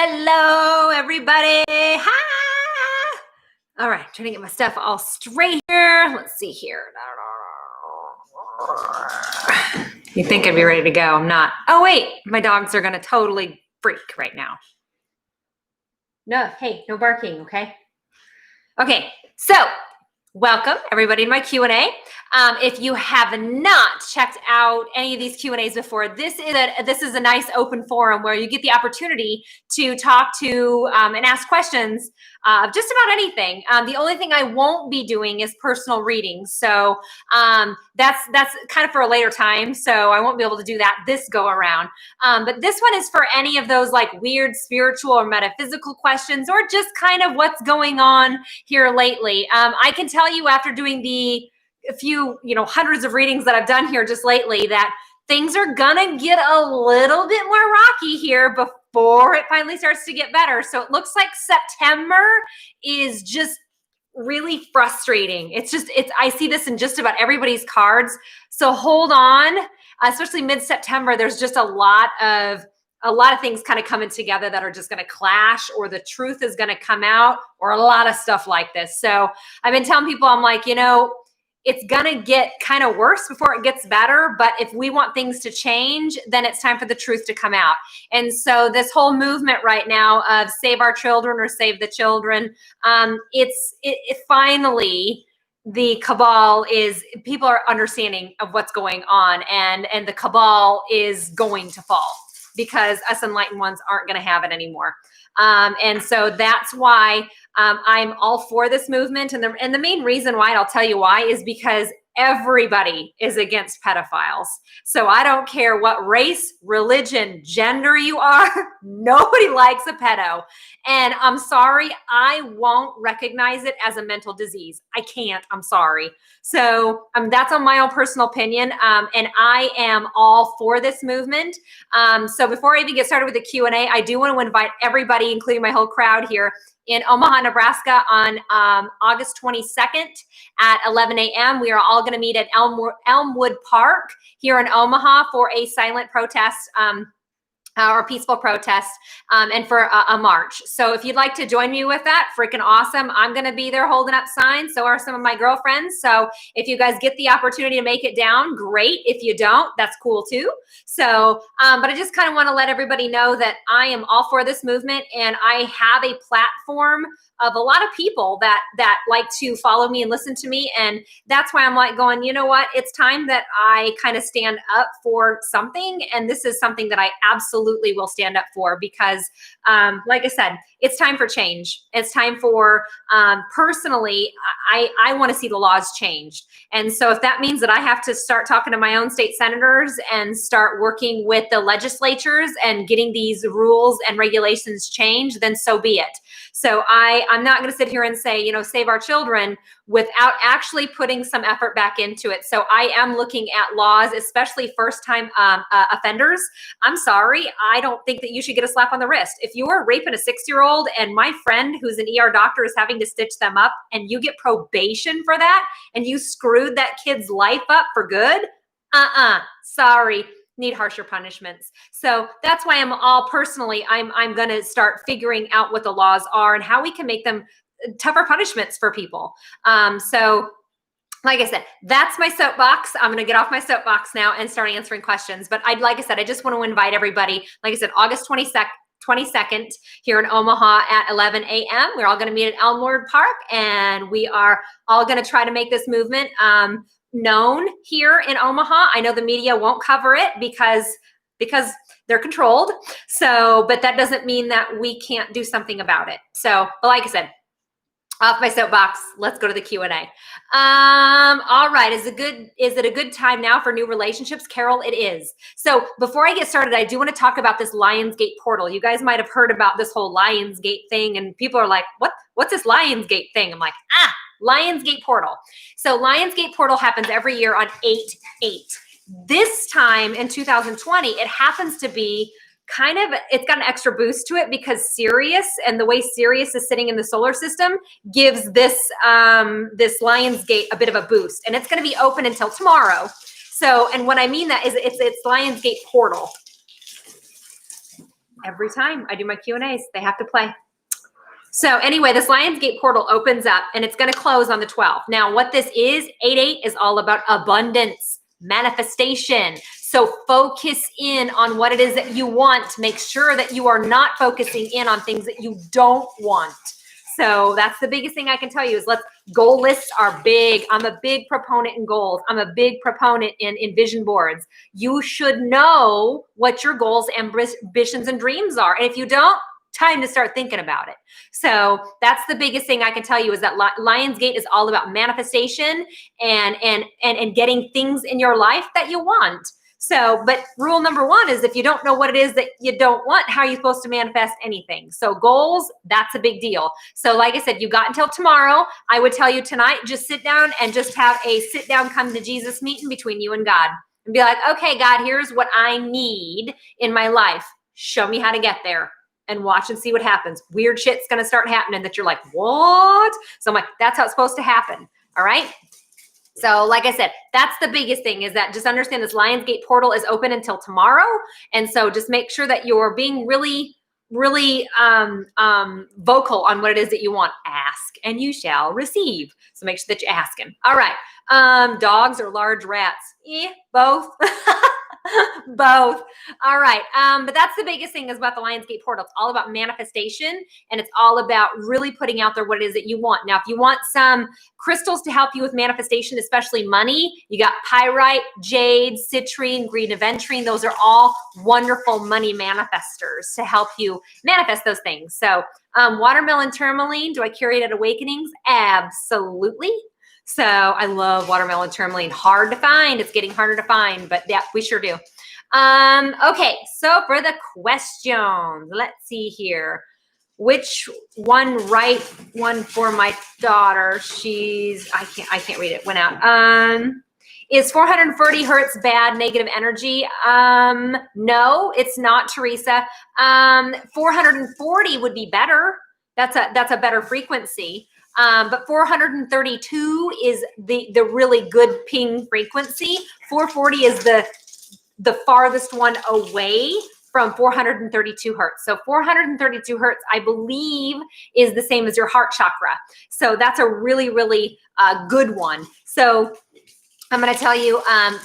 Hello, everybody. Hi. All right, trying to get my stuff all straight here. Let's see here. You think I'd be ready to go? I'm not. Oh, wait. My dogs are going to totally freak right now. No, hey, no barking, okay? Okay, so welcome everybody to my Q&A. If you have not checked out any of these Q&As before, this is a nice open forum where you get the opportunity to talk to and ask questions of just about anything. The only thing I won't be doing is personal readings. So that's kind of for a later time. So I won't be able to do that this go around. But this one is for any of those like weird spiritual or metaphysical questions, or just kind of what's going on here lately. I can tell you after doing a few, hundreds of readings that I've done here just lately that things are gonna get a little bit more rocky here before it finally starts to get better. So it looks like September is just really frustrating. I see this in just about everybody's cards. So hold on, especially mid-September, there's just a lot of things kind of coming together that are just going to clash, or the truth is going to come out, or a lot of stuff like this. So I've been telling people, I'm like, it's going to get kind of worse before it gets better. But if we want things to change, then it's time for the truth to come out. And so this whole movement right now of save our children or save the children, it finally, the cabal people are understanding of what's going on, and the cabal is going to fall, because us enlightened ones aren't going to have it anymore. And so that's why I'm all for this movement. And the main reason why, and I'll tell you why, is because everybody is against pedophiles. So I don't care what race, religion, gender you are, nobody likes a pedo. And I'm sorry, I won't recognize it as a mental disease. I can't, I'm sorry. So that's on my own personal opinion. And I am all for this movement. So before I even get started with the Q&A, I do want to invite everybody, including my whole crowd here, in Omaha, Nebraska on August 22nd at 11 a.m. We are all going to meet at Elmwood Park here in Omaha for a silent protest or peaceful protest and for a march. So if you'd like to join me with that, freaking awesome. I'm going to be there holding up signs. So are some of my girlfriends. So if you guys get the opportunity to make it down, great. If you don't, that's cool too. So, but I just kind of want to let everybody know that I am all for this movement, and I have a platform of a lot of people that like to follow me and listen to me. And that's why I'm like going, you know what? It's time that I kind of stand up for something. And this is something that I absolutely will stand up for, because like I said, it's time for change. It's time for, personally, I want to see the laws changed. And so if that means that I have to start talking to my own state senators and start working with the legislatures and getting these rules and regulations changed, then so be it. So I'm not going to sit here and say, save our children without actually putting some effort back into it. So I am looking at laws, especially first-time offenders. I'm sorry, I don't think that you should get a slap on the wrist. If you are raping a 6-year-old and my friend who's an ER doctor is having to stitch them up, and you get probation for that, and you screwed that kid's life up for good, sorry. Need harsher punishments. So that's why I'm going to start figuring out what the laws are and how we can make them tougher punishments for people. So like I said, that's my soapbox. I'm going to get off my soapbox now and start answering questions. But like I said, I just want to invite everybody, like I said, August 22nd here in Omaha at 11 a.m. We're all going to meet at Elmwood Park, and we are all going to try to make this movement known here in Omaha. I know the media won't cover it because they're controlled. So, but that doesn't mean that we can't do something about it. So, but like I said, off my soapbox, let's go to the Q&A. All right, is it a good time now for new relationships? Carol, it is. So before I get started, I do want to talk about this Lionsgate Portal. You guys might have heard about this whole Lionsgate thing, and people are like, what's this Lionsgate thing? I'm like, Lionsgate Portal. So Lionsgate Portal happens every year on 8/8. This time in 2020, it happens to be it's got an extra boost to it because Sirius, and the way Sirius is sitting in the solar system, gives this Lionsgate a bit of a boost, and it's going to be open until tomorrow. So, and what I mean that is it's Lionsgate Portal. Every time I do my Q&As, they have to play. So anyway, this Lionsgate portal opens up and it's going to close on the 12th. Now, what this is, 8/8 is all about abundance, manifestation. So focus in on what it is that you want. Make sure that you are not focusing in on things that you don't want. So that's the biggest thing I can tell you is goal lists are big. I'm a big proponent in goals. I'm a big proponent in vision boards. You should know what your goals, ambitions, and dreams are. And if you don't, time to start thinking about it. So that's the biggest thing I can tell you is that Lionsgate is all about manifestation and getting things in your life that you want. So, but rule number one is if you don't know what it is that you don't want, how are you supposed to manifest anything? So goals, that's a big deal. So like I said, you got until tomorrow. I would tell you tonight, just sit down and just have a sit down, come to Jesus meeting between you and God and be like, okay, God, here's what I need in my life. Show me how to get there. And watch and see what happens. Weird shit's going to start happening that you're like, what? So I'm like, that's how it's supposed to happen. All right. So like I said, that's the biggest thing is that just understand this Lionsgate portal is open until tomorrow. And so just make sure that you're being really vocal on what it is that you want. Ask and you shall receive. So make sure that you're asking. All right. Dogs or large rats? Both. Both. All right. But that's the biggest thing is about the Lionsgate portal. It's all about manifestation and it's all about really putting out there what it is that you want. Now, if you want some crystals to help you with manifestation, especially money, you got pyrite, jade, citrine, green aventurine. Those are all wonderful money manifestors to help you manifest those things. So watermelon tourmaline, do I carry it at Awakenings? Absolutely. So I love watermelon tourmaline. Hard to find. It's getting harder to find, but yeah, we sure do. Okay, so for the questions, let's see here. Which one for my daughter? I can't read it. Went out. Is 440 hertz bad negative energy? No, it's not, Teresa. 440 would be better. That's a better frequency. But 432 is the really good ping frequency. 440 is the farthest one away from 432 hertz. So 432 hertz, I believe, is the same as your heart chakra. So that's a really, really good one. So I'm going to tell you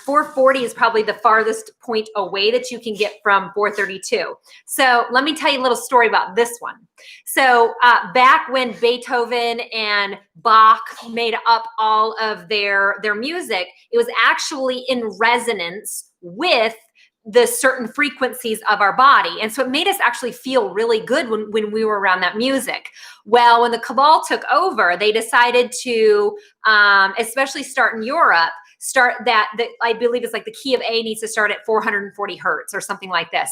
440 is probably the farthest point away that you can get from 432. So let me tell you a little story about this one. So back when Beethoven and Bach made up all of their music, it was actually in resonance with the certain frequencies of our body. And so it made us actually feel really good when we were around that music. Well, when the cabal took over, they decided to, especially start in Europe, that I believe it's like the key of A needs to start at 440 hertz or something like this.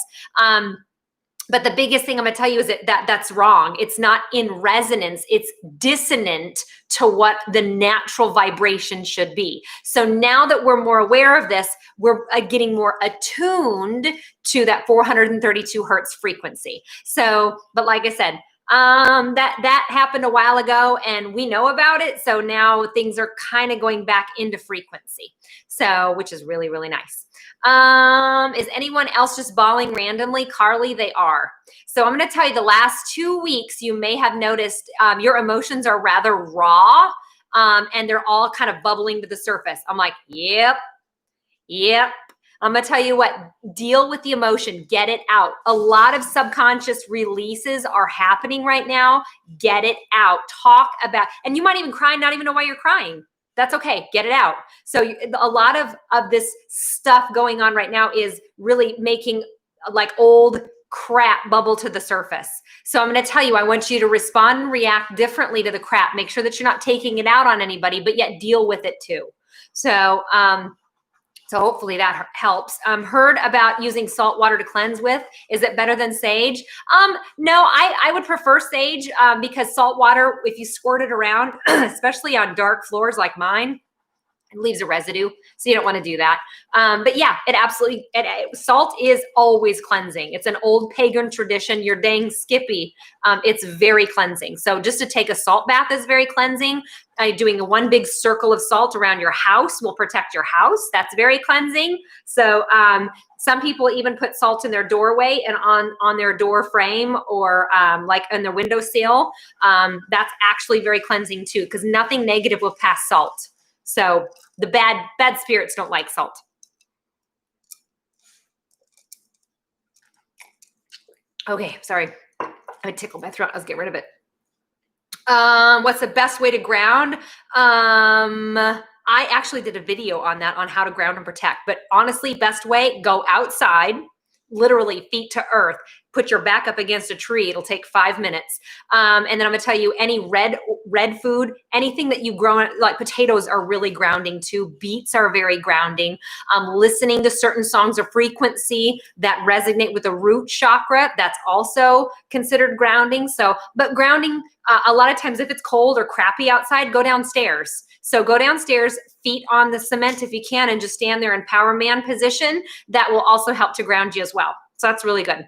But the biggest thing I'm gonna tell you is that's wrong. It's not in resonance, it's dissonant to what the natural vibration should be. So now that we're more aware of this, we're getting more attuned to that 432 hertz frequency. So, but like I said, that happened a while ago and we know about it. So now things are kind of going back into frequency. So, which is really, really nice. Is anyone else just bawling randomly? Carly, they are. So I'm going to tell you the last 2 weeks, you may have noticed your emotions are rather raw and they're all kind of bubbling to the surface. I'm like, yep. I'm going to tell you what, deal with the emotion, get it out. A lot of subconscious releases are happening right now. Get it out. Talk about, and you might even cry, not even know why you're crying. That's okay. Get it out. So a lot of this stuff going on right now is really making like old crap bubble to the surface. So I'm going to tell you, I want you to respond and react differently to the crap. Make sure that you're not taking it out on anybody, but yet deal with it too. So, so hopefully that helps. Heard about using salt water to cleanse with. Is it better than sage? No, I would prefer sage because salt water, if you squirt it around, especially on dark floors like mine, It leaves a residue, so you don't want to do that. But yeah, salt is always cleansing. It's an old pagan tradition. You're dang skippy. It's very cleansing. So just to take a salt bath is very cleansing. Doing a one big circle of salt around your house will protect your house. That's very cleansing. So some people even put salt in their doorway and on their door frame or like in their windowsill. That's actually very cleansing too, because nothing negative will pass salt. So the bad spirits don't like salt. Okay, sorry. I tickled my throat. Let's get rid of it. What's the best way to ground? I actually did a video on that, on how to ground and protect. But honestly, best way, go outside, literally feet to earth. Put your back up against a tree. It'll take 5 minutes. And then I'm gonna tell you, any red food, anything that you grow, like potatoes are really grounding too. Beets are very grounding. Listening to certain songs or frequency that resonate with the root chakra, that's also considered grounding. So, but grounding, a lot of times if it's cold or crappy outside, go downstairs. So go downstairs, feet on the cement if you can, and just stand there in power man position. That will also help to ground you as well. So that's really good.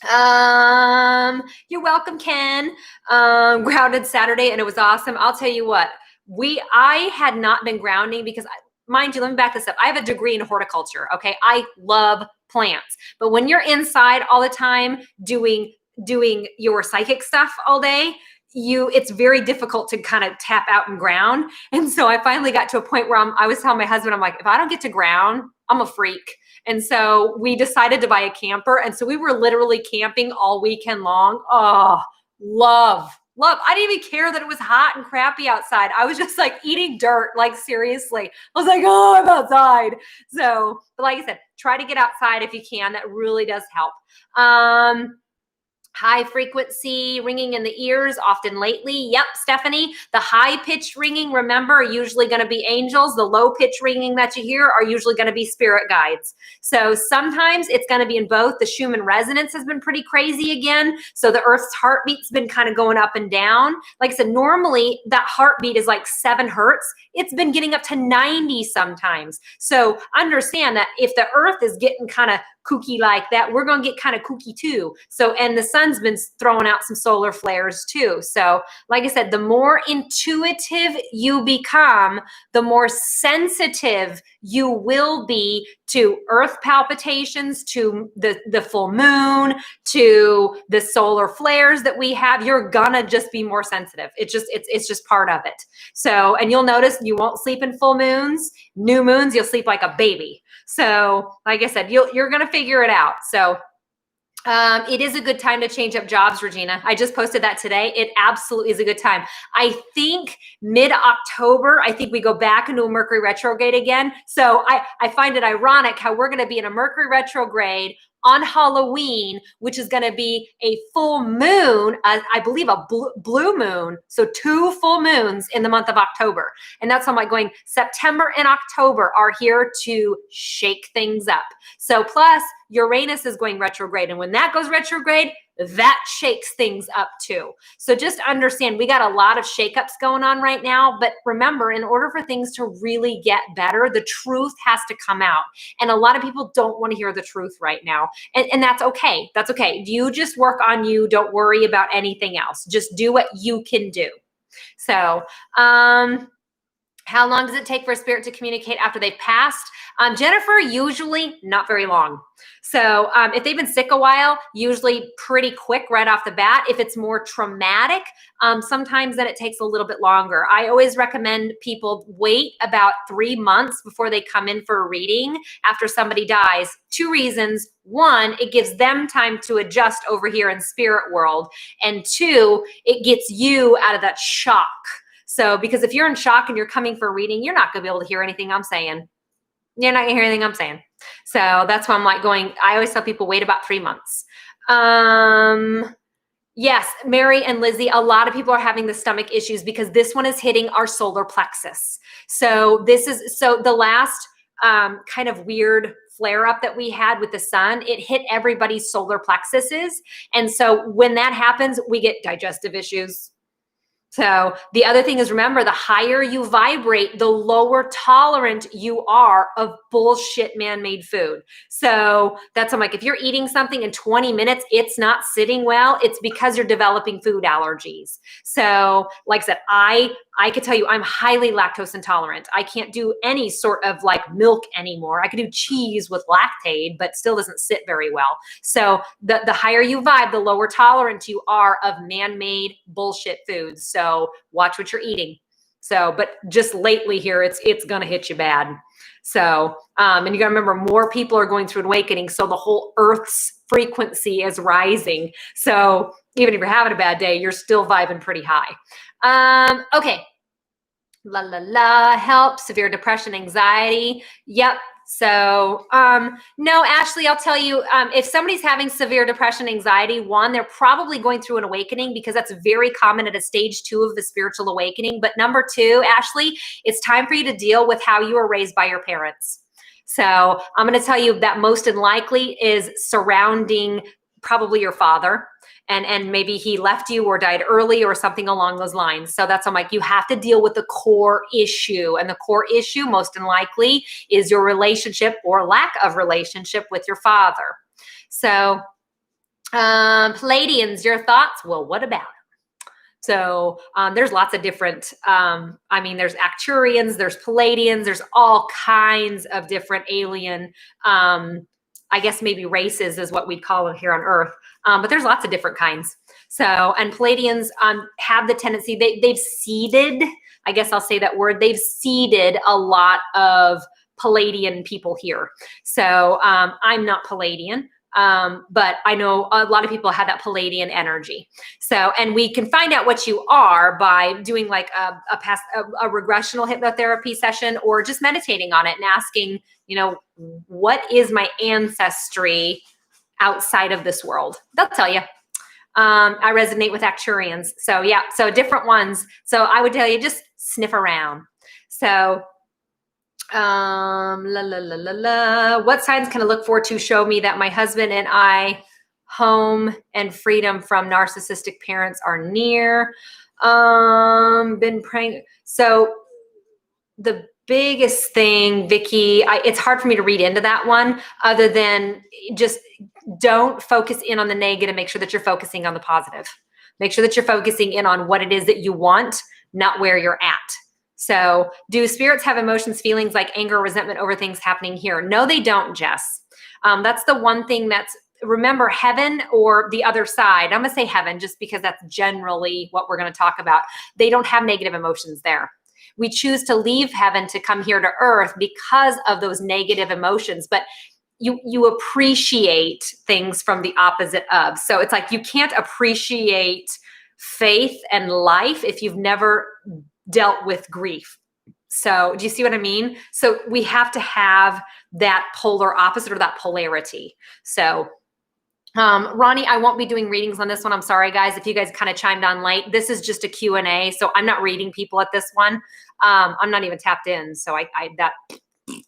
You're welcome, Ken. Grounded Saturday and it was awesome. I'll tell you what, I had not been grounding because, mind you, let me back this up. I have a degree in horticulture. Okay. I love plants, but when you're inside all the time doing your psychic stuff all day, it's very difficult to kind of tap out and ground. And so I finally got to a point where I was telling my husband, I'm like, if I don't get to ground, I'm a freak. And so we decided to buy a camper. And so we were literally camping all weekend long. Oh, love. I didn't even care that it was hot and crappy outside. I was just like eating dirt, like seriously. I was like, oh, I'm outside. So, but like I said, try to get outside if you can. That really does help. High frequency ringing in the ears, often lately. Yep, Stephanie, the high pitched ringing, remember, are usually going to be angels. The low pitched ringing that you hear are usually going to be spirit guides. So sometimes it's going to be in both. The Schumann resonance has been pretty crazy again. So the Earth's heartbeat's been kind of going up and down. Like I said, normally that heartbeat is like 7 Hertz. It's been getting up to 90 sometimes. So understand that if the Earth is getting kind of kooky like that, we're going to get kind of kooky too. So, and the sun's been throwing out some solar flares too. So like I said, the more intuitive you become, the more sensitive you will be to earth palpitations, to the full moon, to the solar flares that we have. You're gonna just be more sensitive. It's just part of it. So, and you'll notice you won't sleep in full moons, new moons, you'll sleep like a baby. So like I said, you're going to figure it out. So it is a good time to change up jobs, Regina. I just posted that today. It absolutely is a good time. I think mid-October, I think we go back into a Mercury retrograde again. So I find it ironic how we're going to be in a Mercury retrograde on Halloween, which is going to be a full moon, I believe a blue moon. So 2 full moons in the month of October. And that's how I'm like going, September and October are here to shake things up. So plus Uranus is going retrograde. And when that goes retrograde, that shakes things up too. So just understand, we got a lot of shakeups going on right now. But remember, in order for things to really get better, the truth has to come out. And a lot of people don't want to hear the truth right now. And that's okay. That's okay. You just work on you. Don't worry about anything else. Just do what you can do. So, how long does it take for a spirit to communicate after they've passed? Jennifer, usually not very long. So if they've been sick a while, usually pretty quick right off the bat. If it's more traumatic, sometimes then it takes a little bit longer. I always recommend people wait about 3 months before they come in for a reading after somebody dies. 2 reasons. 1, it gives them time to adjust over here in spirit world. And 2, it gets you out of that shock. So, because if you're in shock and you're coming for a reading, you're not going to be able to hear anything I'm saying. You're not going to hear anything I'm saying. So that's why I'm like going, I always tell people wait about 3 months. Yes, Mary and Lizzie, a lot of people are having the stomach issues because this one is hitting our solar plexus. So the last kind of weird flare up that we had with the sun, it hit everybody's solar plexuses. And so when that happens, we get digestive issues. So the other thing is, remember, the higher you vibrate, the lower tolerant you are of bullshit man-made food. So that's, I'm like, if you're eating something in 20 minutes, it's not sitting well, it's because you're developing food allergies. So like I said, I could tell you I'm highly lactose intolerant. I can't do any sort of like milk anymore. I could do cheese with lactate, but still doesn't sit very well. So the higher you vibe, the lower tolerant you are of man-made bullshit foods. So watch what you're eating. So, but just lately here, it's gonna hit you bad. So, and you gotta remember, more people are going through an awakening. So the whole Earth's frequency is rising. So even if you're having a bad day, you're still vibing pretty high. Okay. La la la, help, severe depression, anxiety. Yep. So, no, Ashley, I'll tell you, if somebody's having severe depression, anxiety, one, they're probably going through an awakening, because that's very common at a stage 2 of the spiritual awakening. But number 2, Ashley, it's time for you to deal with how you were raised by your parents. So I'm going to tell you that most likely is surrounding probably your father. And maybe he left you or died early or something along those lines. So that's, I'm like, you have to deal with the core issue. And the core issue, most likely, is your relationship or lack of relationship with your father. So Palladians, your thoughts? Well, what about it? So there's lots of different, I mean, there's Acturians, there's Palladians, there's all kinds of different alien, I guess maybe races is what we'd call them here on Earth. But there's lots of different kinds. So, and Palladians have the tendency, they've seeded, I guess I'll say that word, they've seeded a lot of Palladian people here. So I'm not Palladian. But I know a lot of people have that Palladian energy. So, and we can find out what you are by doing like a regressional hypnotherapy session, or just meditating on it and asking, you know, what is my ancestry outside of this world? They'll tell you. I resonate with Acturians. So yeah, so different ones. So I would tell you, just sniff around. So what signs can I look for to show me that my husband and I, home and freedom from narcissistic parents, are near? Been praying. So the biggest thing, Vicky, it's hard for me to read into that one, other than just don't focus in on the negative. Make sure that you're focusing on the positive. Make sure that you're focusing in on what it is that you want, not where you're at. So do spirits have emotions, feelings like anger, resentment over things happening here? No, they don't, Jess. That's the one thing that's, remember, heaven or the other side. I'm going to say heaven just because that's generally what we're going to talk about. They don't have negative emotions there. We choose to leave heaven to come here to earth because of those negative emotions. But you appreciate things from the opposite of. So it's like you can't appreciate faith and life if you've never dealt with grief. So do you see what I mean? So we have to have that polar opposite, or that polarity. So Ronnie, I won't be doing readings on this one. I'm sorry, guys, if you guys kind of chimed on late. This is just a Q&A, so I'm not reading people at this one. I'm not even tapped in, so that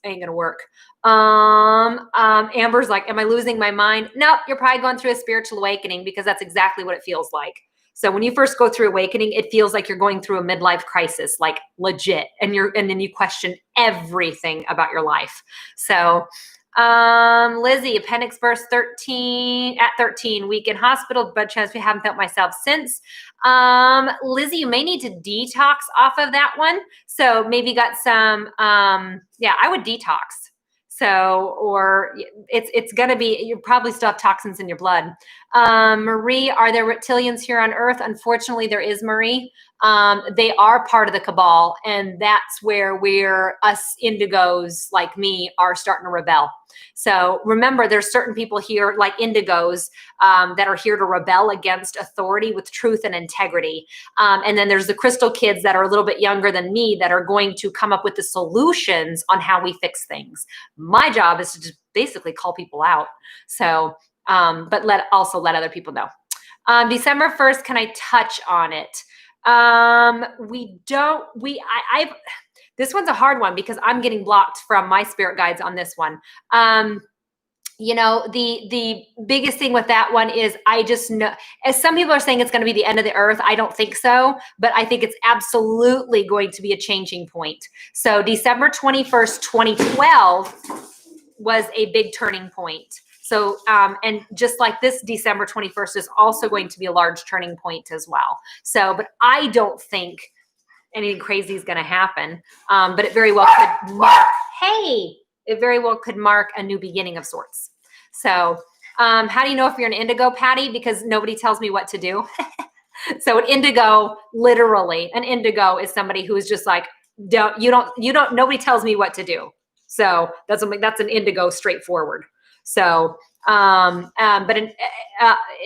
ain't gonna work. Amber's like, am I losing my mind? Nope, you're probably going through a spiritual awakening, because that's exactly what it feels like. So when you first go through awakening, it feels like you're going through a midlife crisis, like legit, and then you question everything about your life. So Lizzie, appendix burst 13, week in hospital, blood transfusion, haven't felt myself since. Lizzie, you may need to detox off of that one. So maybe got some, yeah, I would detox. So, or it's going to be, you probably still have toxins in your blood. Marie, are there reptilians here on Earth? Unfortunately, there is, Marie. They are part of the cabal, and that's where us indigos like me are starting to rebel. So remember, there's certain people here like indigos that are here to rebel against authority with truth and integrity. And then there's the crystal kids that are a little bit younger than me that are going to come up with the solutions on how we fix things. My job is to just basically call people out. So, but also let other people know. December 1st, can I touch on it? This one's a hard one because I'm getting blocked from my spirit guides on this one. you know, the biggest thing with that one is I just know, as some people are saying it's going to be the end of the earth. I don't think so, but I think it's absolutely going to be a changing point. So December 21st, 2012 was a big turning point. So, and just like this December 21st is also going to be a large turning point as well. So, but I don't think anything crazy is going to happen. But it very well could mark, hey, it very well could mark a new beginning of sorts. So, how do you know if you're an indigo, Patty? Because nobody tells me what to do. So an indigo, literally, an indigo is somebody who is just like, nobody tells me what to do. So that's an indigo straightforward. So, but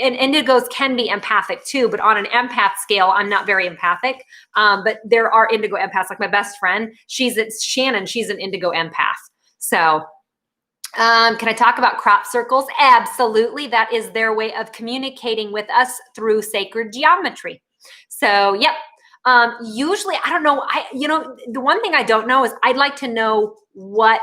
indigos can be empathic too, but on an empath scale, I'm not very empathic. But there are indigo empaths, like my best friend, Shannon, she's an indigo empath. So, can I talk about crop circles? Absolutely. That is their way of communicating with us through sacred geometry. So, yep. Usually, I don't know. The one thing I don't know is I'd like to know what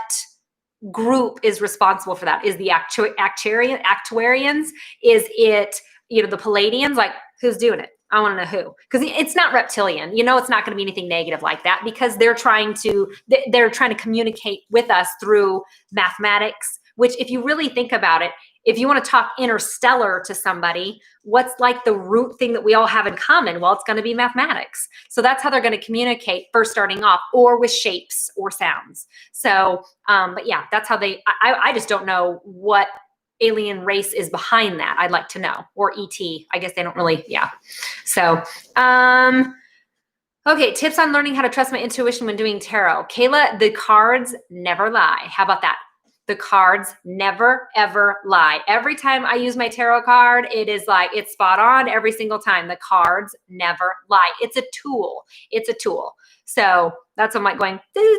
group is responsible for that. Is the actuarians? Is it, the Palladians? Like, who's doing it? I want to know who, because it's not reptilian. It's not going to be anything negative like that, because they're trying to communicate with us through mathematics, which, if you really think about it, if you want to talk interstellar to somebody, what's like the root thing that we all have in common? Well, it's going to be mathematics. So that's how they're going to communicate first starting off, or with shapes or sounds. So, but yeah, that's how I just don't know what alien race is behind that. I'd like to know. Or ET. I guess they don't really, yeah. So, okay, tips on learning how to trust my intuition when doing tarot. Kayla, the cards never lie. How about that? The cards never, ever lie. Every time I use my tarot card, it is like, it's spot on every single time. The cards never lie. It's a tool. It's a tool. So that's what I'm like going,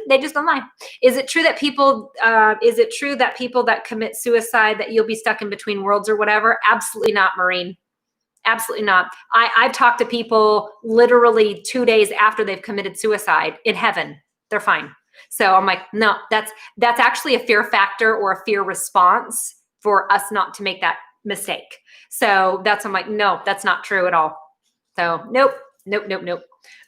they just don't lie. Is it true that people that commit suicide, that you'll be stuck in between worlds or whatever? Absolutely not, Maureen. Absolutely not. I've talked to people literally 2 days after they've committed suicide in heaven. They're fine. So I'm like, no, that's actually a fear factor or a fear response for us not to make that mistake. So I'm like, no, that's not true at all. So nope.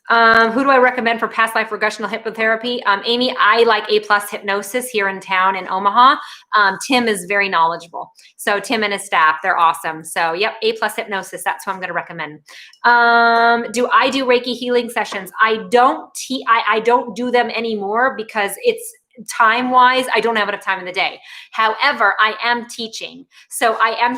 Who do I recommend for past life regressional hypnotherapy? Amy, I like A+ Hypnosis here in town in Omaha. Tim is very knowledgeable. So Tim and his staff, they're awesome. So yep, A+ Hypnosis, that's who I'm going to recommend. Do I do Reiki healing sessions? I don't do them anymore because it's time-wise, I don't have enough time in the day. However, I am teaching. So I'm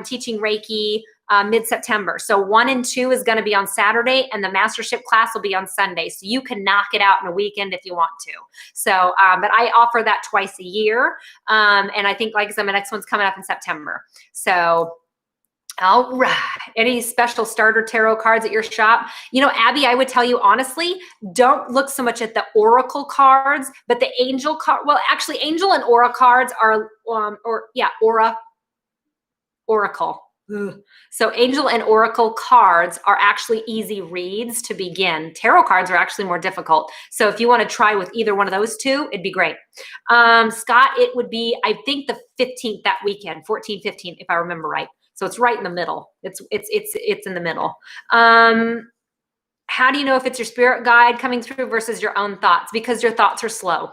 teaching Reiki mid-September. So 1 and 2 is going to be on Saturday, and the mastership class will be on Sunday. So you can knock it out in a weekend if you want to. So, but I offer that twice a year. And I think, like I said, my next one's coming up in September. So, all right. Any special starter tarot cards at your shop? Abby, I would tell you honestly, don't look so much at the oracle cards, but the angel card. Well, actually, angel and aura cards are, oracle. So angel and oracle cards are actually easy reads to begin. Tarot cards are actually more difficult. So if you want to try with either one of those two, it'd be great. Scott, it would be, I think, the 15th that weekend, 14, 15, if I remember right. So it's right in the middle. It's in the middle. How do you know if it's your spirit guide coming through versus your own thoughts? Because your thoughts are slow.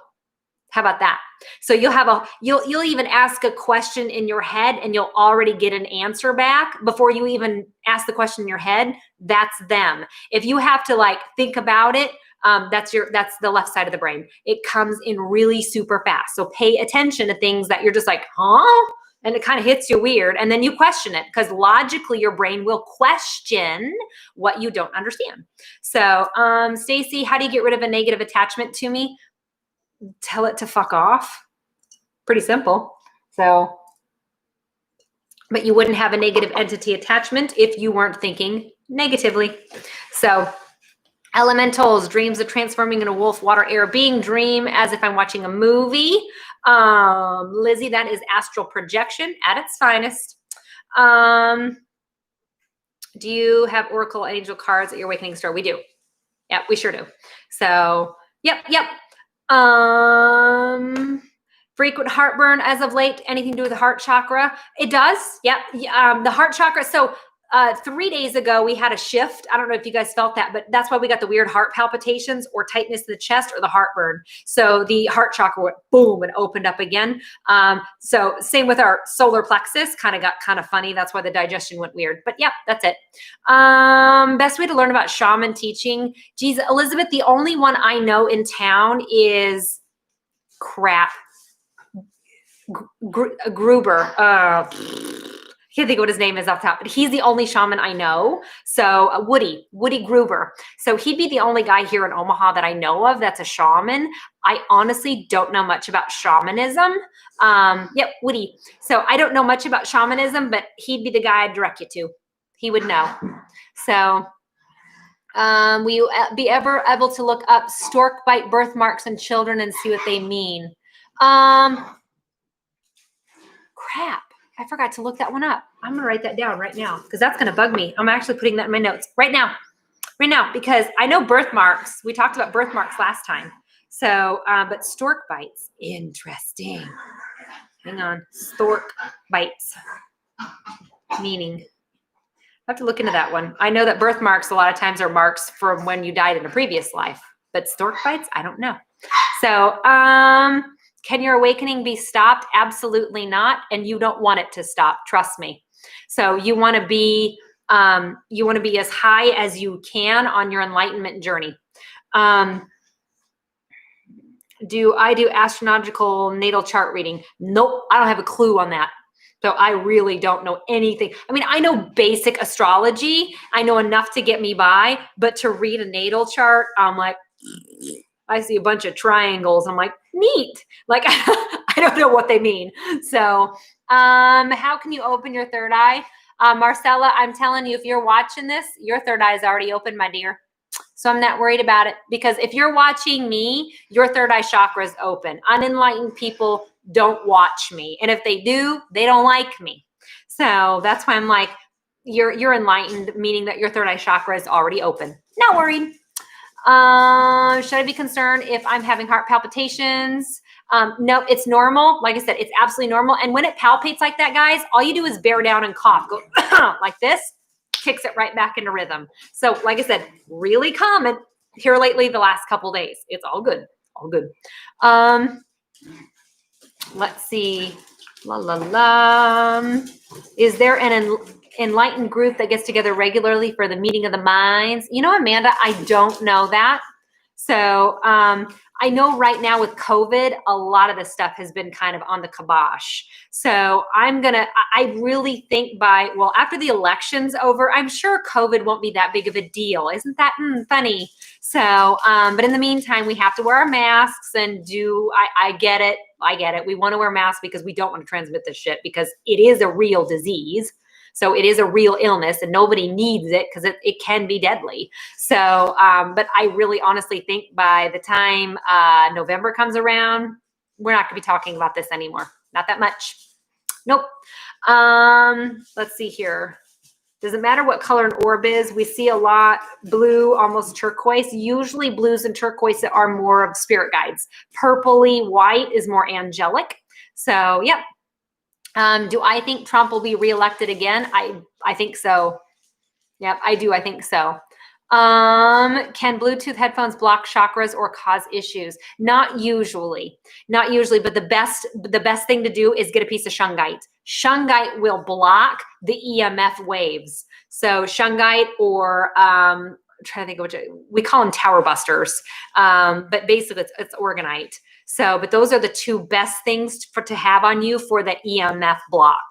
How about that? So you'll even ask a question in your head and you'll already get an answer back before you even ask the question in your head. That's them. If you have to think about it, that's the left side of the brain. It comes in really super fast. So pay attention to things that you're just like, huh? And it kind of hits you weird. And then you question it because logically your brain will question what you don't understand. So, Stacy, how do you get rid of a negative attachment to me? Tell it to fuck off. Pretty simple. So, but you wouldn't have a negative entity attachment if you weren't thinking negatively. So, elementals, dreams of transforming into wolf, water, air, being, dream as if I'm watching a movie. Lizzie, that is astral projection at its finest. Do you have oracle and angel cards at your awakening store? We do. Yep, we sure do. So, yep. Frequent heartburn as of late. Anything to do with the heart chakra? It does. Yep. The heart chakra. So 3 days ago, we had a shift. I don't know if you guys felt that, but that's why we got the weird heart palpitations or tightness in the chest or the heartburn. So the heart chakra went boom and opened up again. So same with our solar plexus, got kind of funny. That's why the digestion went weird. But yeah, that's it. Best way to learn about shaman teaching. Geez, Elizabeth, the only one I know in town is crap. Gruber. Can't think of what his name is off the top, but he's the only shaman I know. So Woody Gruber. So he'd be the only guy here in Omaha that I know of that's a shaman. I honestly don't know much about shamanism. Yep, Woody. So I don't know much about shamanism, but he'd be the guy I'd direct you to. He would know. So will you be ever able to look up stork bite birthmarks in children and see what they mean? Crap. I forgot to look that one up. I'm going to write that down right now because that's going to bug me. I'm actually putting that in my notes right now, because I know birthmarks. We talked about birthmarks last time. So, but stork bites, interesting. Hang on. Stork bites, meaning. I have to look into that one. I know that birthmarks a lot of times are marks from when you died in a previous life, but stork bites, I don't know. So, can your awakening be stopped? Absolutely not. And you don't want it to stop. Trust me. So you want to be as high as you can on your enlightenment journey. Do I do astronomical natal chart reading? Nope. I don't have a clue on that. So I really don't know anything. I mean, I know basic astrology. I know enough to get me by, but to read a natal chart, I'm like, I see a bunch of triangles. I'm like, neat. Like, I don't know what they mean. So, how can you open your third eye? Marcella, I'm telling you, if you're watching this, your third eye is already open, my dear. So I'm not worried about it because if you're watching me, your third eye chakra is open. Unenlightened people don't watch me. And if they do, they don't like me. So that's why I'm like, you're enlightened, meaning that your third eye chakra is already open. Not worried. Should I be concerned if I'm having heart palpitations? No, it's normal. Like I said, it's absolutely normal. And when it palpates like that, guys, all you do is bear down and cough. Go like this, kicks it right back into rhythm. So like I said, really common here lately the last couple days. It's all good. All good. Let's see. Is there an enlightened group that gets together regularly for the meeting of the minds? You know, Amanda, I don't know that. So I know right now with COVID, a lot of this stuff has been kind of on the kibosh. So I really think after the election's over, I'm sure COVID won't be that big of a deal. Isn't that funny? So, but in the meantime, we have to wear our masks and I get it. I get it. We want to wear masks because we don't want to transmit this shit because it is a real disease. So it is a real illness and nobody needs it because it can be deadly. So, but I really honestly think by the time November comes around, we're not going to be talking about this anymore. Not that much. Nope. Let's see here. Doesn't matter what color an orb is. We see a lot blue, almost turquoise. Usually blues and turquoise are more of spirit guides. Purpley white is more angelic. So, yep. Do I think Trump will be reelected again? I think so. Yep, I do. I think so. Can Bluetooth headphones block chakras or cause issues? Not usually. Not usually, but the best thing to do is get a piece of shungite. Shungite will block the EMF waves. So shungite or I'm trying to think of which we call them tower busters. But basically it's orgonite. So, but those are the two best things to have on you for the EMF block.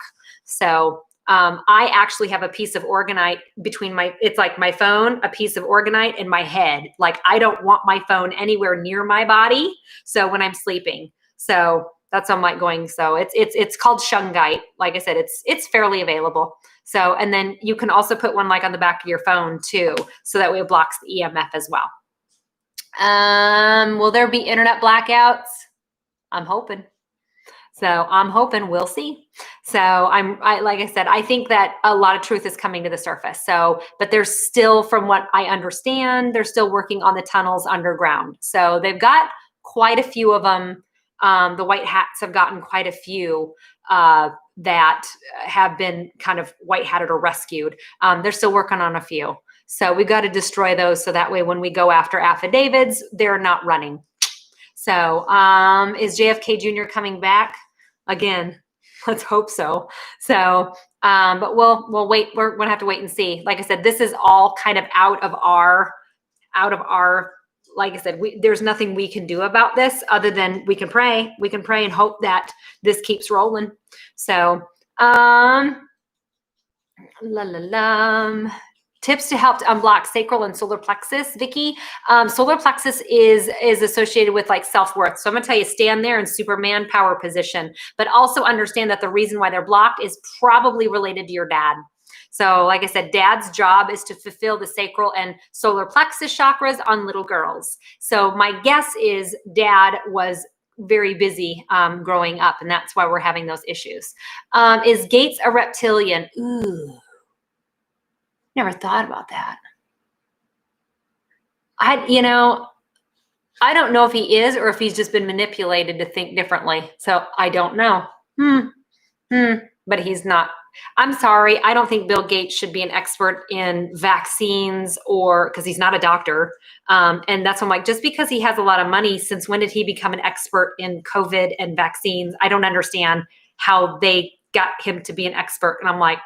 So, I actually have a piece of orgonite between it's like my phone, a piece of orgonite in my head. Like I don't want my phone anywhere near my body. So when I'm sleeping, so that's how I'm like going. So it's called shungite. Like I said, it's fairly available. So, and then you can also put one like on the back of your phone too. So that way it blocks the EMF as well. Will there be internet blackouts? I'm hoping. So I'm hoping we'll see. So like I said, I think that a lot of truth is coming to the surface. So, but there's still, from what I understand, they're still working on the tunnels underground. So they've got quite a few of them The white hats have gotten quite a few that have been kind of white hatted or rescued. They're still working on a few. So we got to destroy those so that way when we go after affidavits, they're not running. So is JFK Jr. coming back again? Let's hope so. So, but we'll wait. We're gonna have to wait and see. Like I said, this is all kind of out of our, like I said, there's nothing we can do about this other than we can pray. We can pray and hope that this keeps rolling. So, tips to help to unblock sacral and solar plexus, Vicky. Solar plexus is associated with like self-worth. So I'm gonna tell you, stand there in Superman power position, but also understand that the reason why they're blocked is probably related to your dad. So like I said, dad's job is to fulfill the sacral and solar plexus chakras on little girls. So my guess is dad was very busy growing up, and that's why we're having those issues. Is Gates a reptilian? Ooh. Never thought about that. I don't know if he is or if he's just been manipulated to think differently. So I don't know. But he's not. I'm sorry. I don't think Bill Gates should be an expert in vaccines or because he's not a doctor. And that's why I'm like, just because he has a lot of money, since when did he become an expert in COVID and vaccines? I don't understand how they got him to be an expert. And I'm like,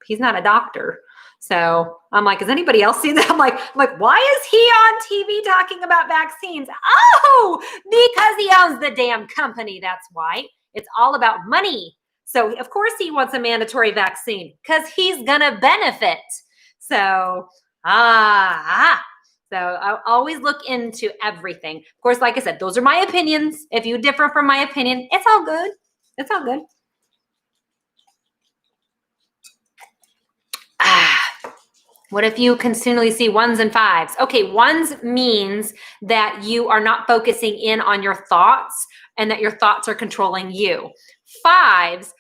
he's not a doctor. So I'm like, has anybody else seen that? I'm like, why is he on TV talking about vaccines? Oh, because he owns the damn company. That's why. It's all about money. So of course he wants a mandatory vaccine because he's gonna benefit. So, so I always look into everything. Of course, like I said, those are my opinions. If you differ from my opinion, it's all good. It's all good. What if you continually see ones and fives? Okay, ones means that you are not focusing in on your thoughts and that your thoughts are controlling you. Fives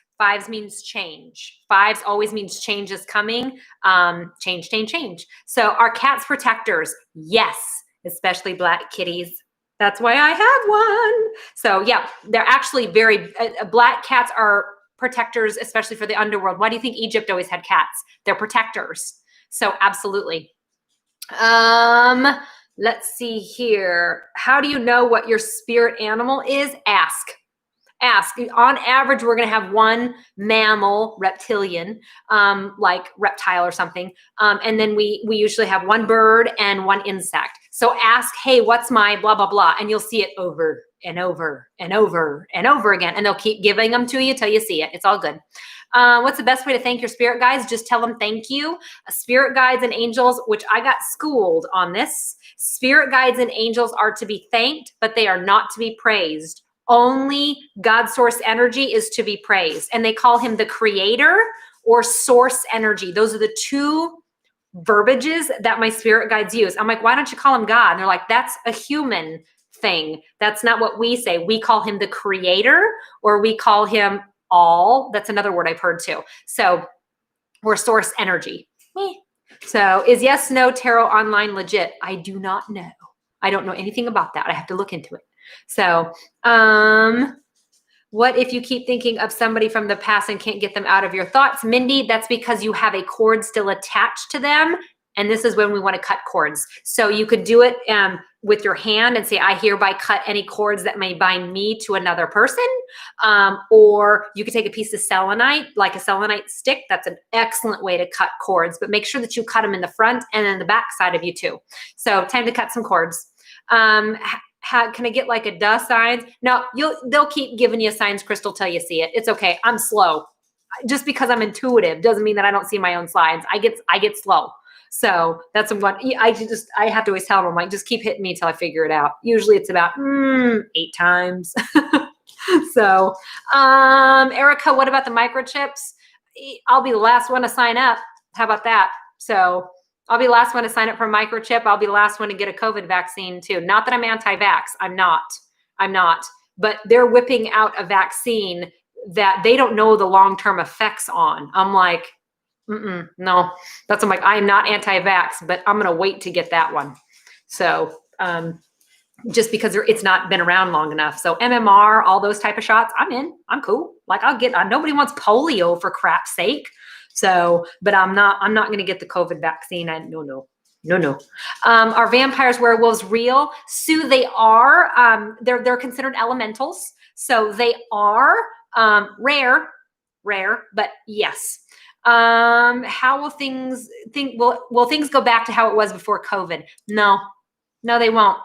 means change. Fives always means change is coming. Change. So are cats protectors? Yes, especially black kitties. That's why I have one. So yeah, they're actually very, black cats are protectors, especially for the underworld. Why do you think Egypt always had cats? They're protectors. So absolutely. Let's see here. How do you know what your spirit animal is? Ask. On average, we're going to have one mammal, reptilian, like reptile or something. And then we usually have one bird and one insect. So ask, hey, what's my blah, blah, blah. And you'll see it over and over and over and over again. And they'll keep giving them to you till you see it. It's all good. What's the best way to thank your spirit guides? Just tell them thank you. Spirit guides and angels, which I got schooled on this. Spirit guides and angels are to be thanked, but they are not to be praised. Only God source energy is to be praised. And they call him the creator or source energy. Those are the two verbiages that my spirit guides use. I'm like, why don't you call him God? And they're like, that's a human thing. That's not what we say. We call him the creator, or we call him all. That's another word I've heard too. So we're source energy. So is yes, no tarot online legit? I do not know. I don't know anything about that. I have to look into it. So, what if you keep thinking of somebody from the past and can't get them out of your thoughts? Mindy, that's because you have a cord still attached to them. And this is when we want to cut cords. So you could do it with your hand and say, I hereby cut any cords that may bind me to another person. Or you could take a piece of selenite, like a selenite stick. That's an excellent way to cut cords, but make sure that you cut them in the front and then the back side of you too. So time to cut some cords. Can I get like a duh signs? No, they'll keep giving you signs, Crystal, till you see it. It's okay. I'm slow. Just because I'm intuitive doesn't mean that I don't see my own slides. I get slow. So that's what I have to always tell them, like, just keep hitting me till I figure it out. Usually it's about 8 times. So, Erica, what about the microchips? I'll be the last one to sign up. How about that? So I'll be the last one to sign up for a microchip. I'll be the last one to get a COVID vaccine too. Not that I'm anti-vax. I'm not. But they're whipping out a vaccine that they don't know the long-term effects on. I'm like, no. I'm like, I'm not anti-vax, but I'm going to wait to get that one. So, just because it's not been around long enough. So MMR, all those type of shots, I'm in. I'm cool. Like nobody wants polio for crap's sake. So, but I'm not going to get the COVID vaccine. No. Are vampires, werewolves real? Sue, they are. They're considered elementals. So they are rare, but yes. How will things will things go back to how it was before COVID? No, they won't.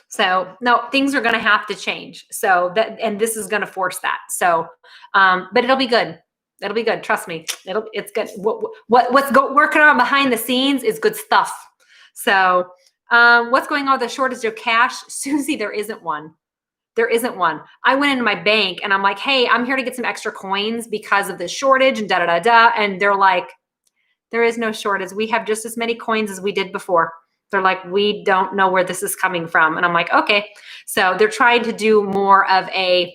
So no, things are going to have to change. So and this is going to force that. So, but it'll be good. It'll be good. Trust me. It's good. What's working on behind the scenes is good stuff. So, what's going on with the shortage of cash? Susie, there isn't one. There isn't one. I went into my bank and I'm like, hey, I'm here to get some extra coins because of the shortage and da. And they're like, there is no shortage. We have just as many coins as we did before. They're like, we don't know where this is coming from. And I'm like, okay. So they're trying to do more of a,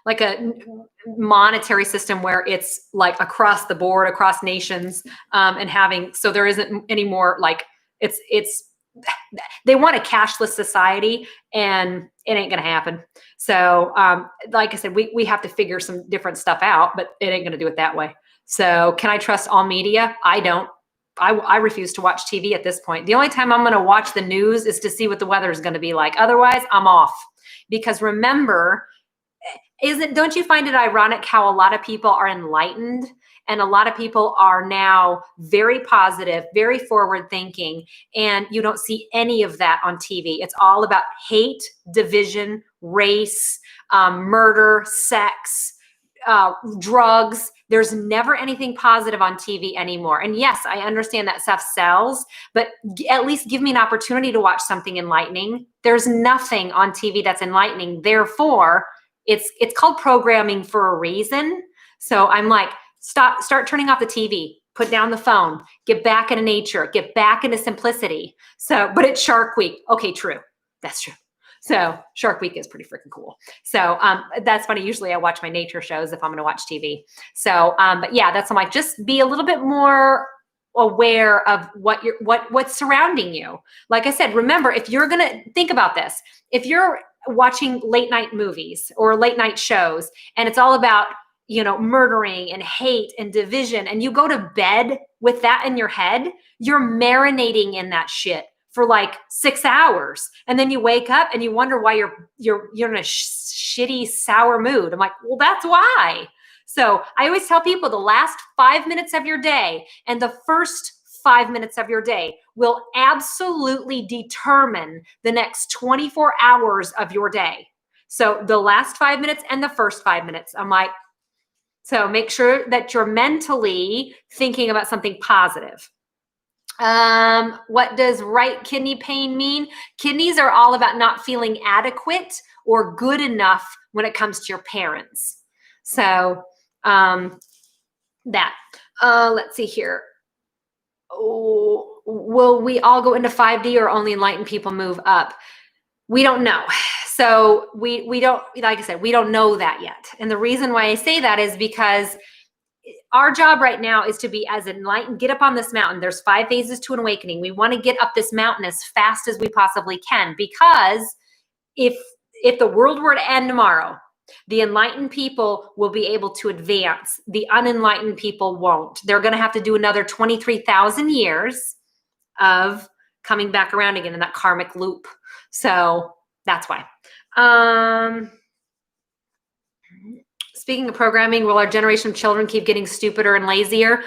like a monetary system where it's like across the board, across nations, and having, so there isn't any more like they want a cashless society and it ain't going to happen. So, like I said, we have to figure some different stuff out, but it ain't going to do it that way. So can I trust all media? I don't. I refuse to watch TV at this point. The only time I'm going to watch the news is to see what the weather is going to be like. Otherwise, I'm off. Because remember, don't you find it ironic how a lot of people are enlightened and a lot of people are now very positive, very forward thinking, and you don't see any of that on TV. It's all about hate, division, race, murder, sex, drugs. There's never anything positive on TV anymore. And yes, I understand that stuff sells, but at least give me an opportunity to watch something enlightening. There's nothing on TV that's enlightening. Therefore, it's called programming for a reason. So I'm like, start turning off the TV, put down the phone, get back into nature, get back into simplicity. So, but it's Shark Week. Okay, true. That's true. So Shark Week is pretty freaking cool. So that's funny. Usually I watch my nature shows if I'm going to watch TV. So, but yeah, I'm like, just be a little bit more aware of what's surrounding you. Like I said, remember, if you're going to think about this, if you're watching late night movies or late night shows and it's all about, murdering and hate and division, and you go to bed with that in your head, you're marinating in that shit for like 6 hours. And then you wake up and you wonder why you're in a shitty, sour mood. I'm like, well, that's why. So I always tell people the last 5 minutes of your day and the first 5 minutes of your day will absolutely determine the next 24 hours of your day. So the last 5 minutes and the first 5 minutes, I'm like, so make sure that you're mentally thinking about something positive. What does right kidney pain mean? Kidneys are all about not feeling adequate or good enough when it comes to your parents. So, let's see here. Oh, will we all go into 5D or only enlightened people move up? We don't know. So we don't, like I said, we don't know that yet. And the reason why I say that is because our job right now is to be as enlightened, get up on this mountain. There's 5 phases to an awakening. We want to get up this mountain as fast as we possibly can, because if the world were to end tomorrow, the enlightened people will be able to advance. The unenlightened people won't. They're going to have to do another 23,000 years of coming back around again in that karmic loop. So that's why. Speaking of programming, will our generation of children keep getting stupider and lazier?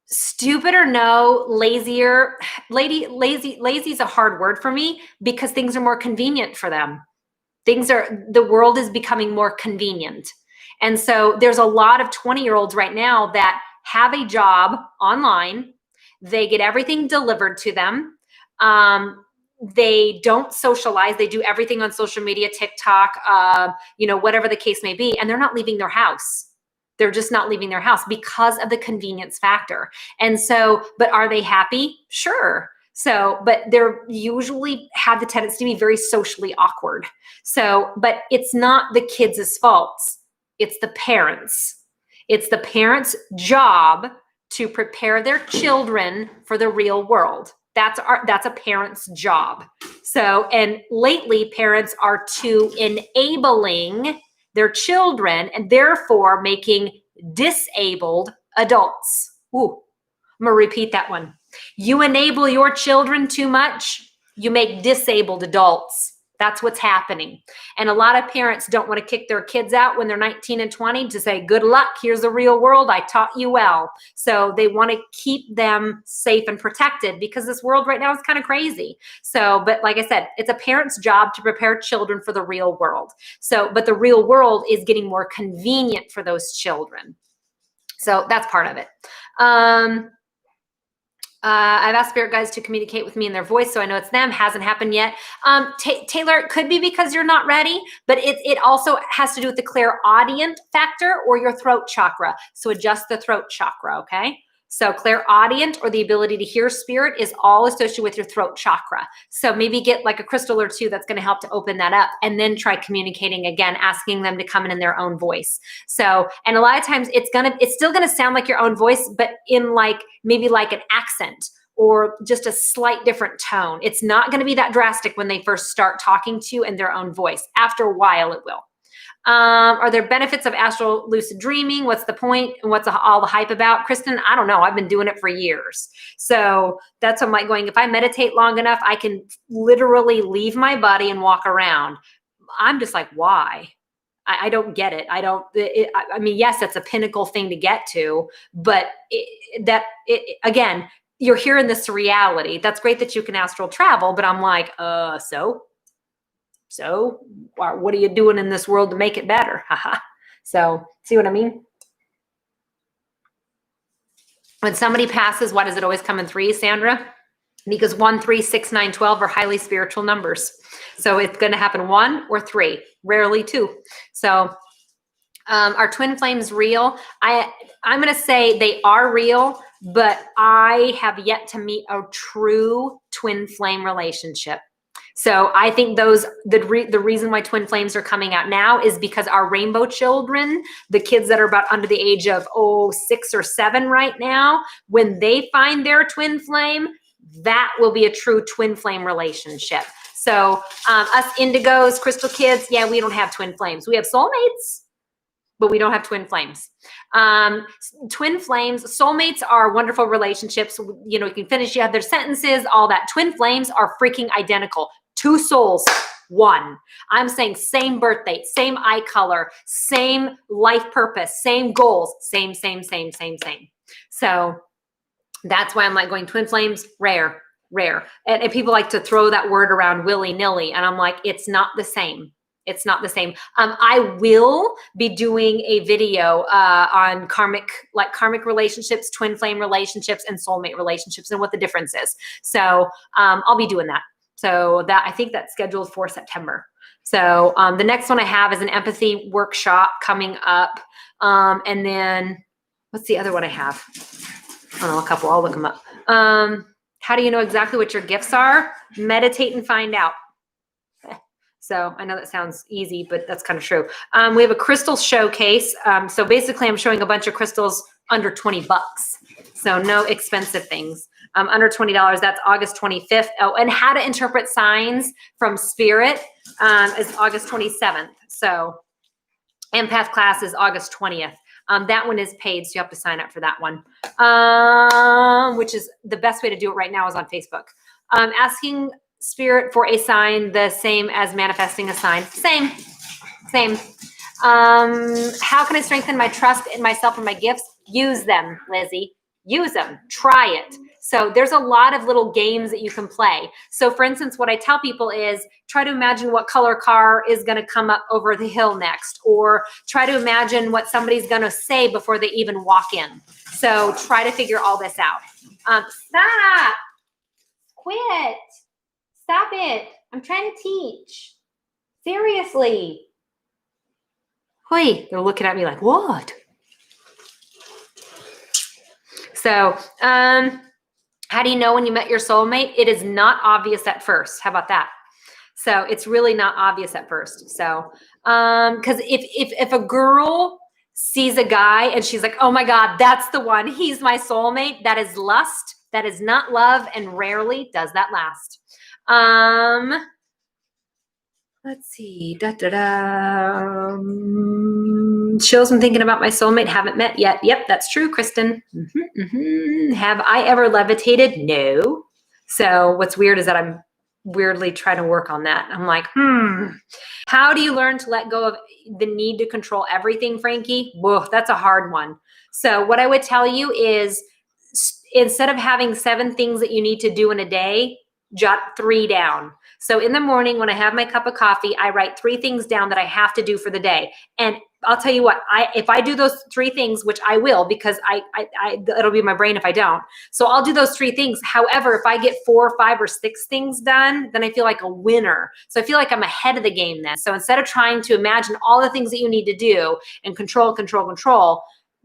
Stupider, no. Lazier. Lazy is a hard word for me because things are more convenient for them. The world is becoming more convenient. And so there's a lot of 20-year-olds right now that have a job online. They get everything delivered to them. They don't socialize. They do everything on social media, TikTok, whatever the case may be. And they're not leaving their house. They're just not leaving their house because of the convenience factor. And so, but are they happy? Sure. So, but they're usually have the tendency to be very socially awkward. So, but it's not the kids' faults. It's the parents. It's the parents' job to prepare their children for the real world. That's a parent's job. So, and lately parents are too enabling their children and therefore making disabled adults. Ooh, I'm gonna repeat that one. You enable your children too much, you make disabled adults. That's what's happening. And a lot of parents don't want to kick their kids out when they're 19 and 20 to say, good luck, here's the real world, I taught you well. So they want to keep them safe and protected because this world right now is kind of crazy. So, but like I said, it's a parent's job to prepare children for the real world. So, but the real world is getting more convenient for those children. So that's part of it. I've asked spirit guides to communicate with me in their voice, so I know it's them. Hasn't happened yet. Taylor, it could be because you're not ready, but it also has to do with the clairaudient factor or your throat chakra. So adjust the throat chakra, okay? So clairaudient or the ability to hear spirit is all associated with your throat chakra. So maybe get like a crystal or two that's going to help to open that up, and then try communicating again, asking them to come in their own voice. So, and a lot of times it's still going to sound like your own voice, but in like, maybe like an accent or just a slight different tone. It's not going to be that drastic when they first start talking to you in their own voice. After a while, it will. Are there benefits of astral lucid dreaming? What's the point? And what's all the hype about? Kristen, I don't know. I've been doing it for years. So that's what I'm like going, if I meditate long enough, I can literally leave my body and walk around. I'm just like, why? I don't get it. I mean, yes, it's a pinnacle thing to get to, but again, you're hearing this reality. That's great that you can astral travel, but I'm like, So what are you doing in this world to make it better? Haha. So see what I mean? When somebody passes, why does it always come in threes, Sandra? Because 1, 3, 6, 9, 12 are highly spiritual numbers. So it's going to happen 1 or 3, rarely 2. So are twin flames real? I'm going to say they are real, but I have yet to meet a true twin flame relationship. So I think the reason why twin flames are coming out now is because our rainbow children, the kids that are about under the age of 6 or 7 right now, when they find their twin flame, that will be a true twin flame relationship. So us indigos, crystal kids, yeah, we don't have twin flames. We have soulmates, but we don't have twin flames. Twin flames, soulmates are wonderful relationships. You know, you can finish, you have their sentences, all that. Twin flames are freaking identical. 2 souls, 1. I'm saying same birthday, same eye color, same life purpose, same goals, same. So that's why I'm like going twin flames, rare. And people like to throw that word around willy-nilly. And I'm like, it's not the same. It's not the same. I will be doing a video on karmic relationships, twin flame relationships, and soulmate relationships, and what the difference is. So I'll be doing that. So I think that's scheduled for September. So the next one I have is an empathy workshop coming up. And then what's the other one I have? I don't know, a couple. I'll look them up. How do you know exactly what your gifts are? Meditate and find out. So I know that sounds easy, but that's kind of true. We have a crystal showcase. So basically I'm showing a bunch of crystals under $20. So no expensive things. Under $20, that's August 25th. Oh, and how to interpret signs from spirit is August 27th. So empath class is August 20th. That one is paid, so you have to sign up for that one, which is the best way to do it right now is on Facebook. Asking spirit for a sign, the same as manifesting a sign. Same. How can I strengthen my trust in myself and my gifts? Use them, Lizzie. Use them. Try it. So there's a lot of little games that you can play. So for instance, what I tell people is try to imagine what color car is going to come up over the hill next, or try to imagine what somebody's going to say before they even walk in. So try to figure all this out. Stop. Quit. Stop it. I'm trying to teach. Seriously. Hey, they're looking at me like, what? So, how do you know when you met your soulmate? It is not obvious at first. How about that? So it's really not obvious at first. So, because if a girl sees a guy and she's like, oh my God, that's the one. He's my soulmate. That is lust. That is not love, and rarely does that last. Let's see. Shows I'm thinking about my soulmate. Haven't met yet. Yep, that's true, Kristen. Have I ever levitated? No. So what's weird is that I'm weirdly trying to work on that. I'm like, how do you learn to let go of the need to control everything, Frankie? Whoa, that's a hard one. So what I would tell you is, instead of having 7 things that you need to do in a day, jot 3 down. So in the morning when I have my cup of coffee, I write 3 things down that I have to do for the day. And I'll tell you what, if I do those 3 things, which I will, because it'll be my brain if I don't. So I'll do those 3 things. However, if I get 4 or 5 or 6 things done, then I feel like a winner. So I feel like I'm ahead of the game then. So instead of trying to imagine all the things that you need to do and control,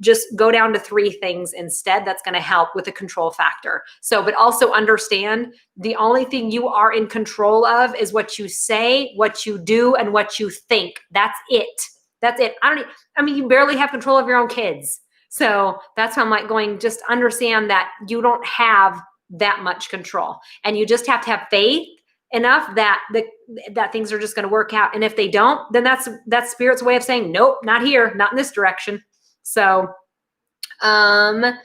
just go down to 3 things instead. That's going to help with the control factor. So, but also understand the only thing you are in control of is what you say, what you do, and what you think. That's it. That's it. I mean, you barely have control of your own kids. So that's why I'm like going, just understand that you don't have that much control, and you just have to have faith enough that that things are just going to work out. And if they don't, then that's spirit's way of saying, nope, not here, not in this direction. So, how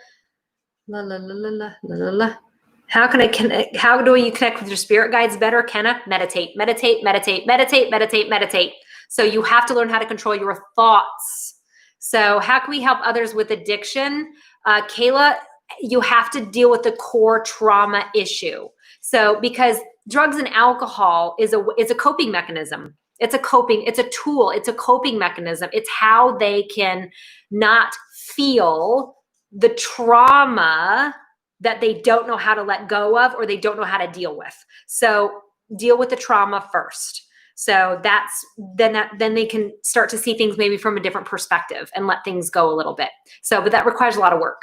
can I connect? How do you connect with your spirit guides better? Kenna, meditate. So you have to learn how to control your thoughts. So how can we help others with addiction? Kayla, you have to deal with the core trauma issue. So because drugs and alcohol is a coping mechanism. It's a tool. It's a coping mechanism. It's how they can not feel the trauma that they don't know how to let go of, or they don't know how to deal with. So deal with the trauma first. So then they can start to see things maybe from a different perspective and let things go a little bit. So, but that requires a lot of work.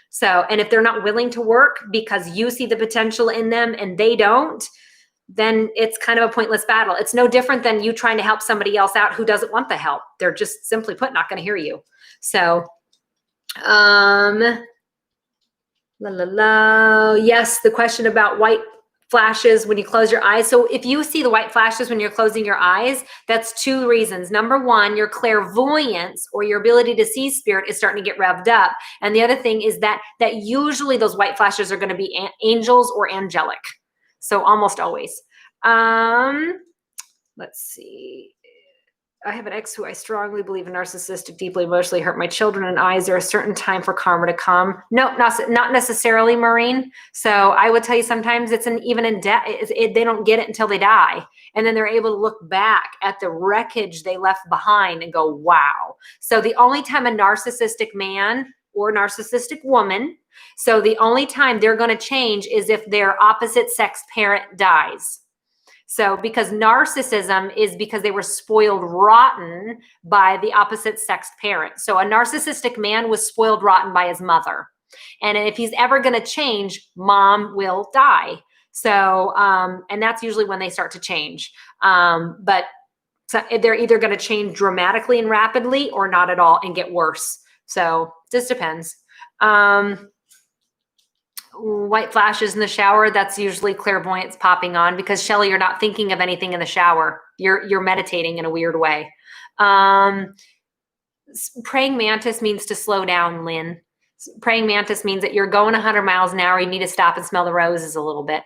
So, and if they're not willing to work because you see the potential in them and they don't, then it's kind of a pointless battle. It's no different than you trying to help somebody else out who doesn't want the help. They're just simply put, not going to hear you. So, yes, the question about white flashes when you close your eyes. So if you see the white flashes when you're closing your eyes, that's 2 reasons. Number 1, your clairvoyance, or your ability to see spirit, is starting to get revved up. And the other thing is that usually those white flashes are going to be angels or angelic. So almost always. Let's see. I have an ex who I strongly believe in, narcissistic, deeply emotionally hurt my children and I. Is there a certain time for karma to come? No, not necessarily, Maureen. So I would tell you sometimes it's even in death, they don't get it until they die. And then they're able to look back at the wreckage they left behind and go, wow. So the only time a narcissistic man or narcissistic woman, so the only time they're going to change is if their opposite sex parent dies. So because narcissism is because they were spoiled rotten by the opposite sex parent. So a narcissistic man was spoiled rotten by his mother. And if he's ever going to change, mom will die. So, and that's usually when they start to change. But so they're either going to change dramatically and rapidly or not at all and get worse. So just depends. White flashes in the shower, that's usually clairvoyance popping on, because Shelly, you're not thinking of anything in the shower. You're meditating in a weird way. Praying mantis means to slow down, Lynn. Praying mantis means that you're going 100 miles an hour. You need to stop and smell the roses a little bit.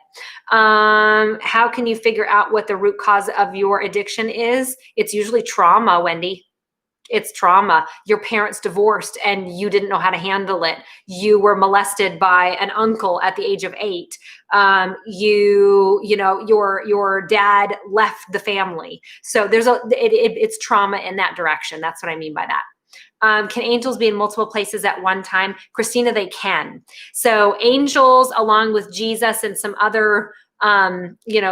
How can you figure out what the root cause of your addiction is? It's usually trauma, Wendy. It's trauma. Your parents divorced and you didn't know how to handle it. You were molested by an uncle at the age of 8. Your dad left the family. So it's trauma in that direction. That's what I mean by that. Can angels be in multiple places at one time? Christina, they can. So angels, along with Jesus and some other,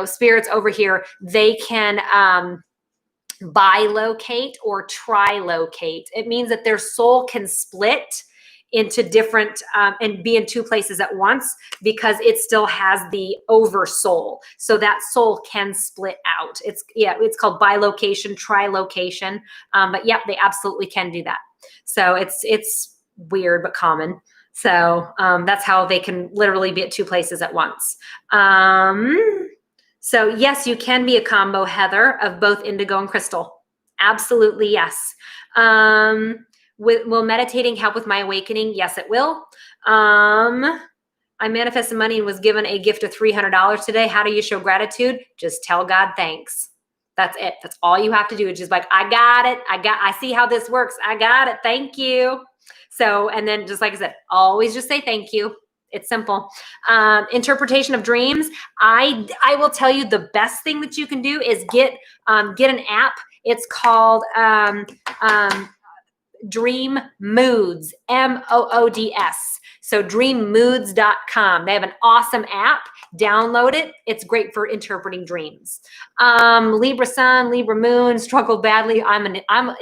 spirits over here, they can, bilocate or trilocate. It means that their soul can split into different and be in 2 places at once, because it still has the oversoul. So that soul can split out. It's called bilocation, trilocation. But yeah, they absolutely can do that. So it's weird but common. So that's how they can literally be at two places at once. So yes, you can be a combo, Heather, of both indigo and crystal. Absolutely, yes. Will meditating help with my awakening? Yes, it will. I manifested money and was given a gift of $300 today. How do you show gratitude? Just tell God thanks. That's it. That's all you have to do. It's just like, I got it. I see how this works. I got it. Thank you. So, and then just like I said, always just say thank you. It's simple. Interpretation of dreams. I will tell you the best thing that you can do is get an app. It's called Dream Moods, Moods. So dreammoods.com. They have an awesome app. Download it. It's great for interpreting dreams. Libra sun, Libra moon, struggled badly. I'm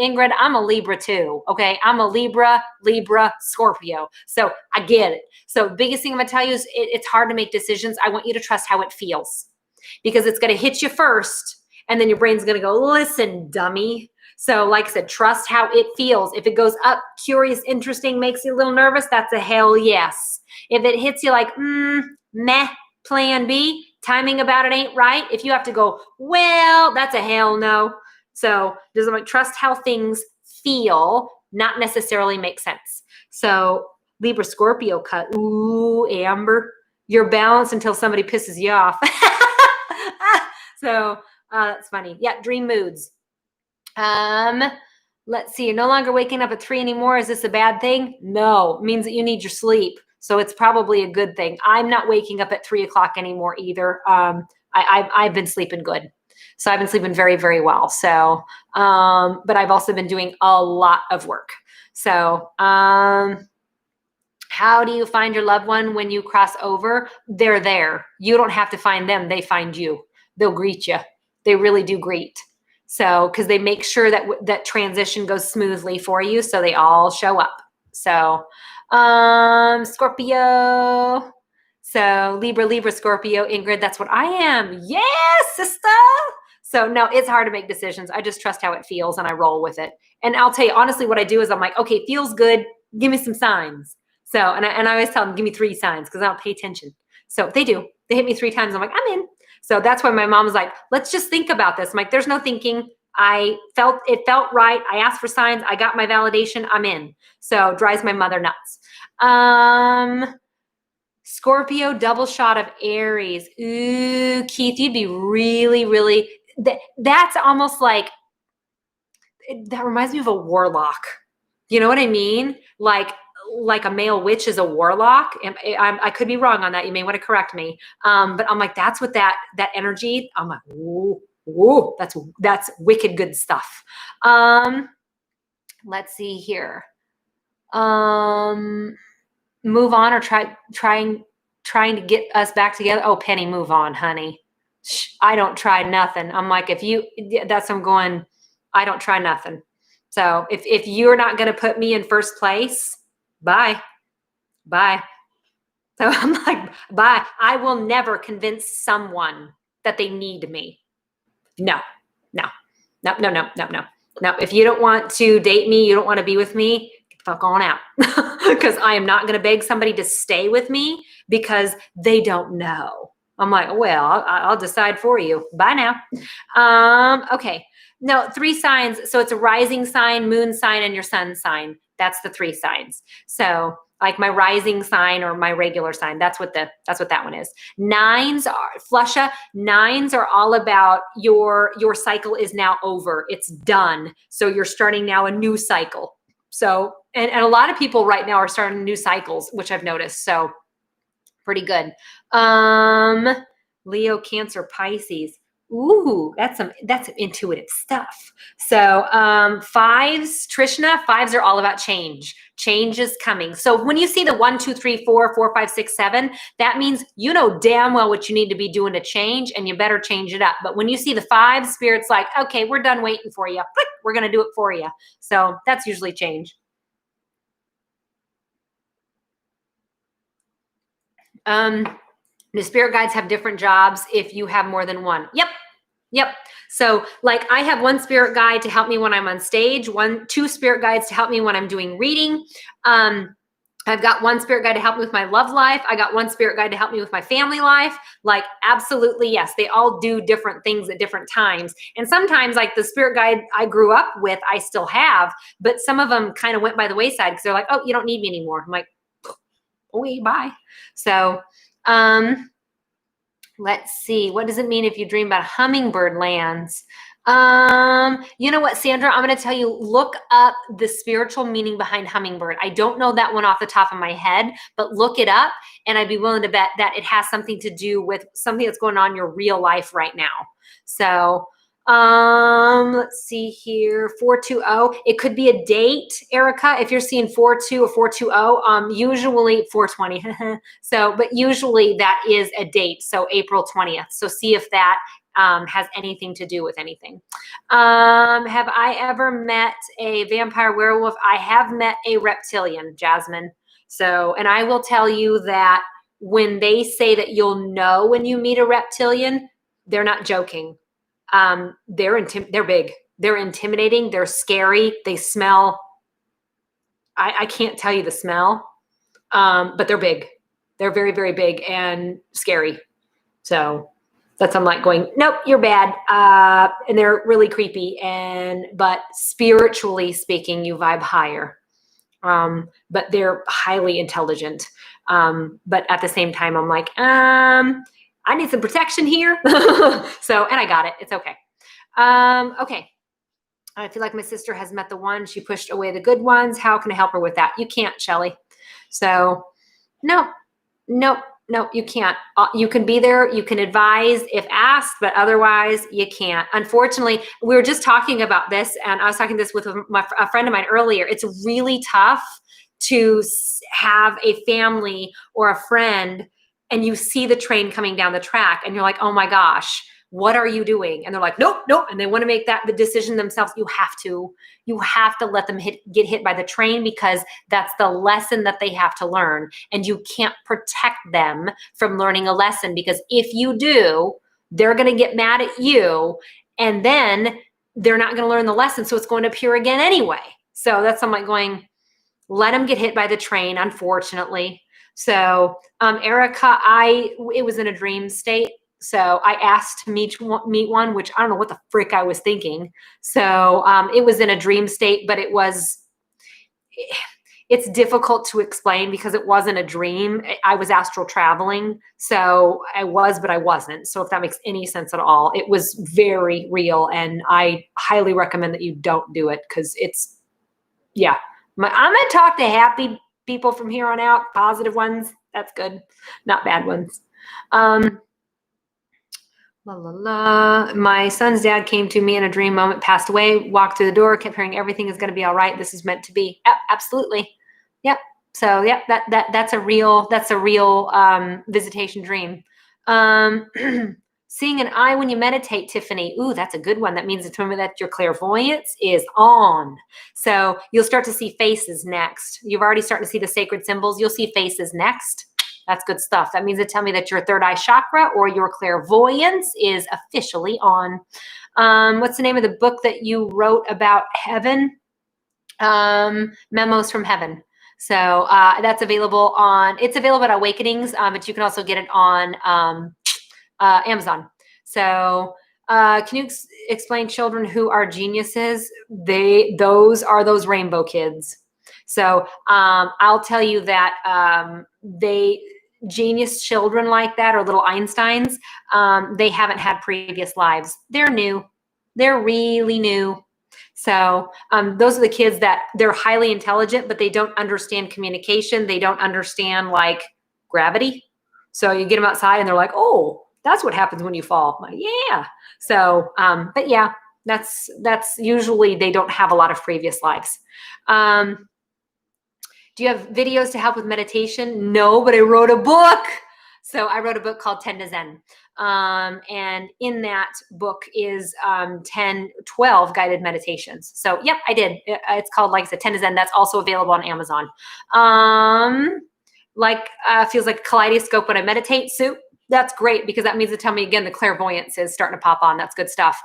Ingrid. I'm a Libra too. Okay. I'm a Libra, Scorpio. So I get it. So biggest thing I'm going to tell you is it's hard to make decisions. I want you to trust how it feels, because it's going to hit you first. And then your brain's going to go, listen, dummy. So like I said, trust how it feels. If it goes up, curious, interesting, makes you a little nervous, that's a hell yes. If it hits you like, meh, plan B, timing about it ain't right. If you have to go, well, that's a hell no. So just like trust how things feel, not necessarily make sense. So Libra Scorpio cut. Ooh, Amber, you're balanced until somebody pisses you off. So that's funny. Yeah, dream moods. Let's see. You're no longer waking up at 3 anymore. Is this a bad thing? No, it means that you need your sleep. So it's probably a good thing. I'm not waking up at 3 o'clock anymore either. I've been sleeping good. So I've been sleeping very, very well. So, but I've also been doing a lot of work. So, how do you find your loved one when you cross over? They're there. You don't have to find them. They find you. They'll greet you. They really do greet. So, because they make sure that that transition goes smoothly for you. So they all show up. So, Scorpio. So Libra, Scorpio, Ingrid, that's what I am. Yes, sister. So no, it's hard to make decisions. I just trust how it feels and I roll with it. And I'll tell you, honestly, what I do is I'm like, okay, feels good. Give me some signs. So, and I always tell them, give me 3 signs because I don't pay attention. So they do. They hit me 3 times. I'm like, I'm in. So that's why my mom was like, let's just think about this. I'm like, there's no thinking. It felt right. I asked for signs. I got my validation. I'm in. So drives my mother nuts. Scorpio, double shot of Aries. Ooh, Keith, you'd be really, really, that's almost like, that reminds me of a warlock. You know what I mean? Like a male witch is a warlock. I could be wrong on that. You may want to correct me. But I'm like, that's what that energy, I'm like, ooh, that's wicked good stuff. Let's see here. Move on or trying to get us back together. Oh, Penny, move on, honey. I don't try nothing. I'm like, I'm going, I don't try nothing. So if you're not going to put me in first place, bye. So I'm like, bye. I will never convince someone that they need me. No. If you don't want to date me, you don't want to be with me, get the fuck on out. Because I am not going to beg somebody to stay with me because they don't know. I'm like, well, I'll decide for you. Bye now. Okay. No, 3 signs. So it's a rising sign, moon sign, and your sun sign. That's the 3 signs. So like my rising sign or my regular sign, that's what that one is. 9s are Flusha. 9s are all about your cycle is now over. It's done. So you're starting now a new cycle. So, and a lot of people right now are starting new cycles, which I've noticed. So pretty good. Leo, Cancer, Pisces. Ooh, that's some intuitive stuff. So 5s, Trishna, 5s are all about change. Change is coming. So when you see the 1, 2, 3, 4, 4, 5, 6, 7, that means you know damn well what you need to be doing to change, and you better change it up. But when you see the 5, Spirit's like, okay, we're done waiting for you. Click, we're going to do it for you. So that's usually change. The spirit guides have different jobs if you have more than one. Yep. Yep. So like I have one spirit guide to help me when I'm on stage, two spirit guides to help me when I'm doing reading. I've got one spirit guide to help me with my love life. I got one spirit guide to help me with my family life. Like, absolutely, yes. They all do different things at different times. And sometimes, like the spirit guide I grew up with, I still have, but some of them kind of went by the wayside because they're like, oh, you don't need me anymore. I'm like, okay, bye. So, let's see. What does it mean if you dream about hummingbird lands? You know what, Sandra, I'm going to tell you, look up the spiritual meaning behind hummingbird. I don't know that one off the top of my head, but look it up. And I'd be willing to bet that it has something to do with something that's going on in your real life right now. So, let's see here, 420. It could be a date, Erica. If you're seeing 42 or 420, usually 420. So, but usually that is a date. So April 20th. So see if that has anything to do with anything. Have I ever met a vampire werewolf? I have met a reptilian, Jasmine. So, and I will tell you that when they say that you'll know when you meet a reptilian, they're not joking. They're big. They're intimidating. They're scary. They smell. I can't tell you the smell, but they're big. They're very, very big and scary. So that's, I'm like going, nope, you're bad. And they're really creepy. But spiritually speaking, you vibe higher. But they're highly intelligent. But at the same time, I'm like, I need some protection here. So, and I got it. It's okay. Okay. I feel like my sister has met the one. She pushed away the good ones. How can I help her with that? You can't, Shelly. So no, you can't. You can be there. You can advise if asked, but otherwise you can't. Unfortunately, we were just talking about this, and I was talking this with a friend of mine earlier. It's really tough to have a family or a friend and you see the train coming down the track and you're like, oh my gosh, what are you doing? And they're like, nope. And they want to make the decision themselves. You have to let them get hit by the train, because that's the lesson that they have to learn. And you can't protect them from learning a lesson, because if you do, they're going to get mad at you and then they're not going to learn the lesson. So it's going to appear again anyway. So that's something like going, let them get hit by the train, unfortunately. So, Erica, it was in a dream state. So I asked to meet one, which I don't know what the frick I was thinking. So, it was in a dream state, but it's difficult to explain because it wasn't a dream. I was astral traveling. So I was, but I wasn't. So if that makes any sense at all, it was very real. And I highly recommend that you don't do it, because I'm going to talk to happy people from here on out, positive ones. That's good. Not bad ones. My son's dad came to me in a dream moment, passed away, walked through the door, kept hearing everything is going to be all right. This is meant to be. Yep, absolutely. Yep. So yep, that's a real visitation dream. Seeing an eye when you meditate, Tiffany. Ooh, that's a good one. That means that your clairvoyance is on. So you'll start to see faces next. You've already started to see the sacred symbols. You'll see faces next. That's good stuff. That means to tell me that your third eye chakra or your clairvoyance is officially on. What's the name of the book that you wrote about heaven? Memos from Heaven. So that's available it's available at Awakenings, but you can also get it on Amazon. So can you explain children who are geniuses? Those are those rainbow kids. So I'll tell you that genius children like that, or little Einsteins, they haven't had previous lives. They're new. They're really new. So those are the kids that they're highly intelligent, but they don't understand communication. They don't understand like gravity. So you get them outside and they're like, oh, that's what happens when you fall. I'm like, yeah. So, but yeah, that's usually they don't have a lot of previous lives. Do you have videos to help with meditation? No, but I wrote a book. So I wrote a book called 10 to Zen. And in that book is 12 guided meditations. So yep, I did. It's called, like I said, 10 to Zen. That's also available on Amazon. Feels like a kaleidoscope when I meditate. Sue. That's great, because that means to tell me again, the clairvoyance is starting to pop on. That's good stuff.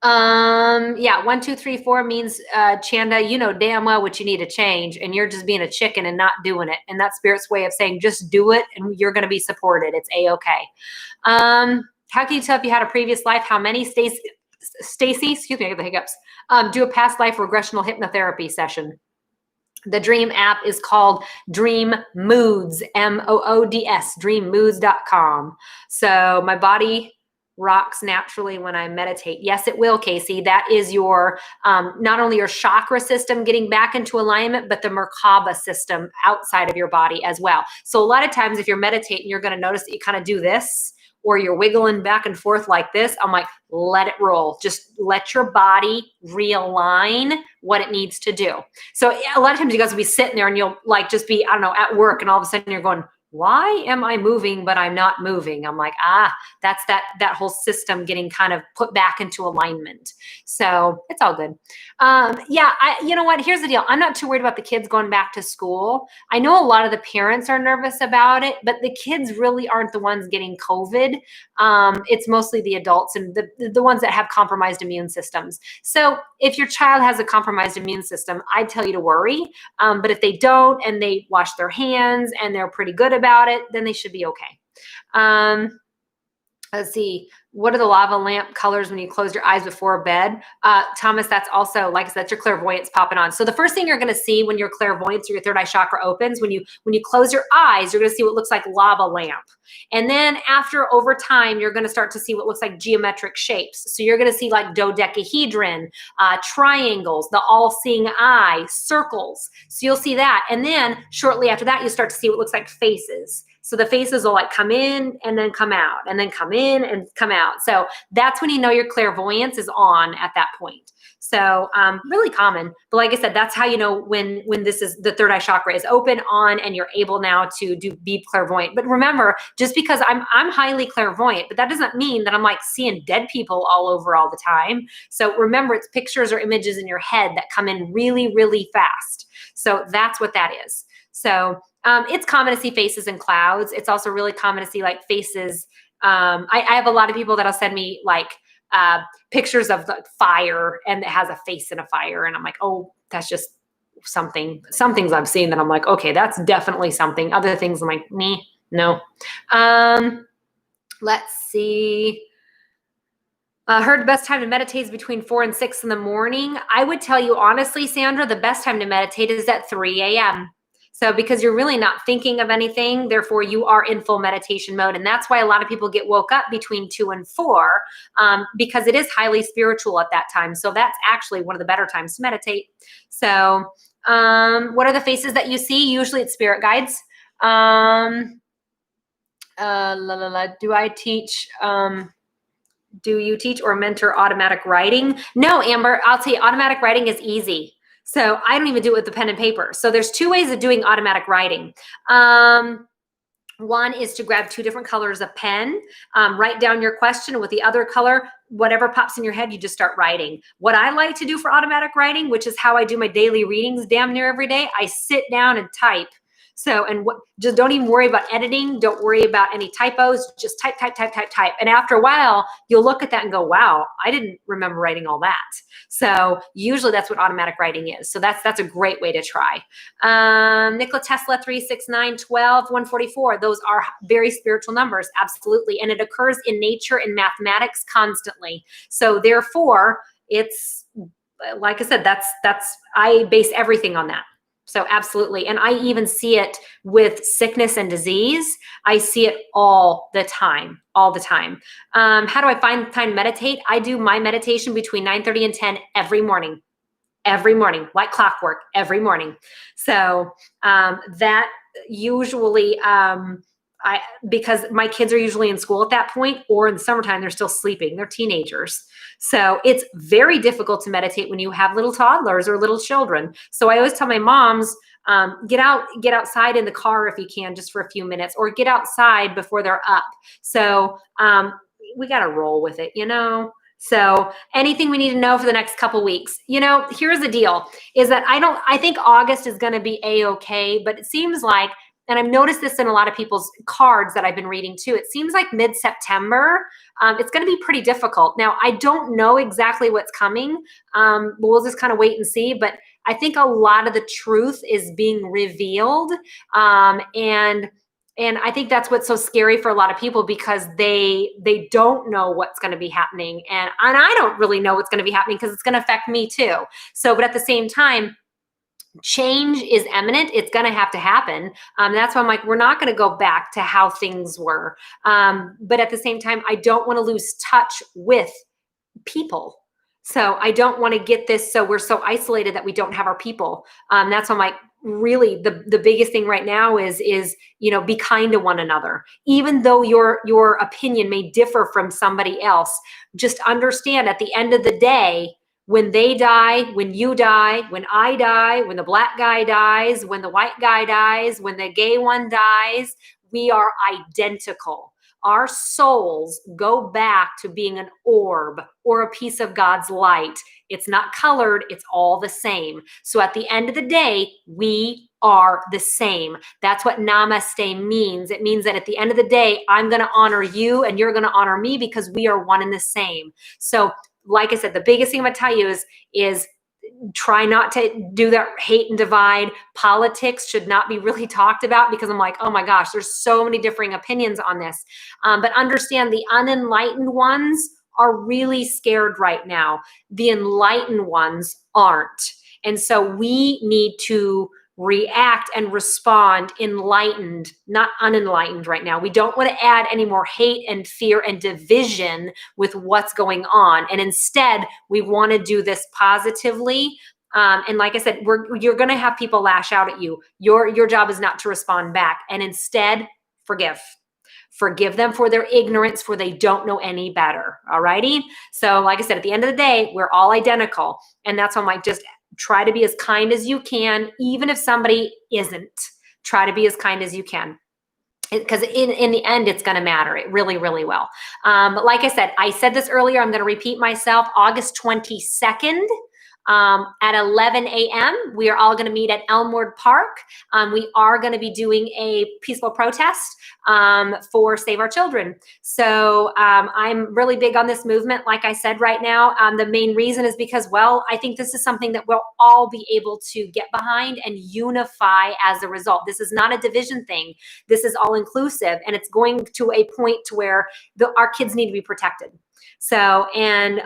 Yeah, 1, 2, 3, 4 means, Chanda, you know damn well what you need to change, and you're just being a chicken and not doing it. And that's Spirit's way of saying, just do it and you're going to be supported. It's A-okay. How can you tell if you had a previous life? How many? Stacy, excuse me, I get the hiccups. Do a past life regressional hypnotherapy session. The Dream app is called Dream Moods, Moods, dreammoods.com. So my body rocks naturally when I meditate. Yes, it will, Casey. That is your, not only your chakra system getting back into alignment, but the Merkaba system outside of your body as well. So a lot of times if you're meditating, you're going to notice that you kind of do this, or you're wiggling back and forth like this. I'm like, let it roll. Just let your body realign what it needs to do. So a lot of times you guys will be sitting there and you'll like just be, I don't know, at work, and all of a sudden you're going, why am I moving, but I'm not moving? I'm like, that's that whole system getting kind of put back into alignment. So it's all good. Yeah, you know what? Here's the deal. I'm not too worried about the kids going back to school. I know a lot of the parents are nervous about it, but the kids really aren't the ones getting COVID. It's mostly the adults and the ones that have compromised immune systems. So if your child has a compromised immune system, I'd tell you to worry. But if they don't, and they wash their hands and they're pretty good about it, then they should be okay. Let's see. What are the lava lamp colors when you close your eyes before bed? Thomas, that's also, like I said, that's your clairvoyance popping on. So the first thing you're going to see when your clairvoyance or your third eye chakra opens, when you close your eyes, you're going to see what looks like lava lamp. And then over time, you're going to start to see what looks like geometric shapes. So you're going to see like dodecahedron, triangles, the all-seeing eye, circles. So you'll see that. And then shortly after that, you start to see what looks like faces. So the faces will like come in and then come out, and then come in and come out. So that's when you know your clairvoyance is on at that point. So really common. But like I said, that's how you know when this is the third eye chakra is open, on, and you're able now to be clairvoyant. But remember, just because I'm highly clairvoyant, but that doesn't mean that I'm like seeing dead people all over all the time. So remember, it's pictures or images in your head that come in really, really fast. So that's what that is. So it's common to see faces in clouds. It's also really common to see like faces. I have a lot of people that'll send me like pictures of the fire, and it has a face in a fire. And I'm like, oh, that's just something. Some things I've seen that I'm like, okay, that's definitely something. Other things I'm like, me, no. Let's see. Heard the best time to meditate is between 4 and 6 in the morning. I would tell you honestly, Sandra, the best time to meditate is at 3 a.m. So because you're really not thinking of anything, therefore you are in full meditation mode. And that's why a lot of people get woke up between 2 and 4 because it is highly spiritual at that time. So that's actually one of the better times to meditate. So what are the faces that you see? Usually it's spirit guides. Do I teach... do you teach or mentor automatic writing? No, Amber, I'll tell you, automatic writing is easy. So I don't even do it with the pen and paper. So there's 2 ways of doing automatic writing. One is to grab 2 different colors of pen, write down your question with the other color, whatever pops in your head, you just start writing. What I like to do for automatic writing, which is how I do my daily readings damn near every day, I sit down and type. So, and just don't even worry about editing. Don't worry about any typos. Just type. And after a while, you'll look at that and go, wow, I didn't remember writing all that. So usually that's what automatic writing is. So that's a great way to try. Nikola Tesla, 369, 12, 144. Those are very spiritual numbers. Absolutely. And it occurs in nature and mathematics constantly. So therefore, it's, like I said, I base everything on that. So absolutely. And I even see it with sickness and disease. I see it all the time. How do I find time to meditate? I do my meditation between 9:30 and 10 every morning, like clockwork, every morning. So that usually, because my kids are usually in school at that point, or in the summertime, they're still sleeping. They're teenagers. So it's very difficult to meditate when you have little toddlers or little children. So I always tell my moms, get outside in the car if you can, just for a few minutes, or get outside before they're up. So we got to roll with it, So anything we need to know for the next couple weeks, here's the deal is that I think August is going to be A-okay, but it seems like and I've noticed this in a lot of people's cards that I've been reading too, it seems like mid-September, it's going to be pretty difficult. Now, I don't know exactly what's coming. We'll just kind of wait and see. But I think a lot of the truth is being revealed. And I think that's what's so scary for a lot of people, because they don't know what's going to be happening. And I don't really know what's going to be happening because it's going to affect me too. So, but at the same time, change is imminent. It's going to have to happen. That's why I'm like, we're not going to go back to how things were. But at the same time, I don't want to lose touch with people. So I don't want to get this, so we're so isolated that we don't have our people. That's why I'm like, really the biggest thing right now is, be kind to one another. Even though your opinion may differ from somebody else, just understand at the end of the day, when they die, when you die, when I die, when the black guy dies, when the white guy dies, when the gay one dies, we are identical. Our souls go back to being an orb or a piece of God's light. It's not colored, it's all the same. So at the end of the day, we are the same. That's what namaste means. It means that at the end of the day, I'm going to honor you and you're going to honor me because we are one and the same. So like I said, the biggest thing I'm going to tell you is try not to do that hate and divide. Politics should not be really talked about, because I'm like, oh my gosh, there's so many differing opinions on this. But understand, the unenlightened ones are really scared right now. The enlightened ones aren't. And so we need to react and respond enlightened, not unenlightened right now. We don't want to add any more hate and fear and division with what's going on. And instead, we want to do this positively. And like I said, you're going to have people lash out at you. Your job is not to respond back. And instead, forgive. Forgive them for their ignorance, for they don't know any better. All righty. So like I said, at the end of the day, we're all identical. And that's why I'm like, just try to be as kind as you can, even if somebody isn't. Try to be as kind as you can. Because in the end, it's going to matter. It really, really will. But like I said this earlier, I'm going to repeat myself. August 22nd. At 11 a.m., we are all going to meet at Elmwood Park. We are going to be doing a peaceful protest for Save Our Children. So I'm really big on this movement, like I said right now. The main reason is because, well, I think this is something that we'll all be able to get behind and unify as a result. This is not a division thing. This is all inclusive, and it's going to a point to where our kids need to be protected. So, and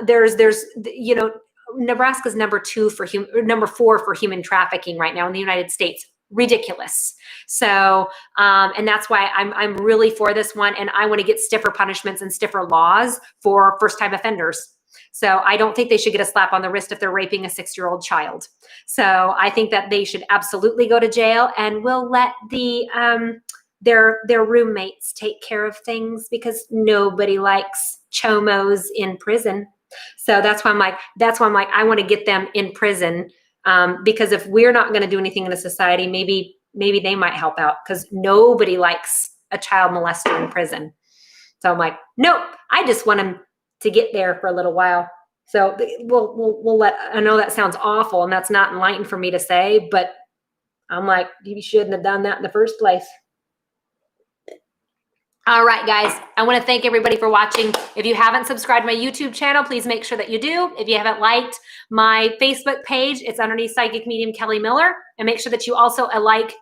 there's Nebraska's number 4 for human trafficking right now in the United States. Ridiculous. So, and that's why I'm really for this one. And I want to get stiffer punishments and stiffer laws for first-time offenders. So I don't think they should get a slap on the wrist if they're raping a 6-year-old child. So I think that they should absolutely go to jail, and we'll let their roommates take care of things, because nobody likes chomos in prison. So that's why I'm like, I want to get them in prison, because if we're not going to do anything in the society, maybe they might help out, because nobody likes a child molester in prison. So I'm like, nope, I just want them to get there for a little while. So we'll let, I know that sounds awful and that's not enlightened for me to say, but I'm like, you shouldn't have done that in the first place. All right, guys, I want to thank everybody for watching. If you haven't subscribed to my YouTube channel, please make sure that you do. If you haven't liked my Facebook page, it's underneath Psychic Medium Kelli Miller. And make sure that you also like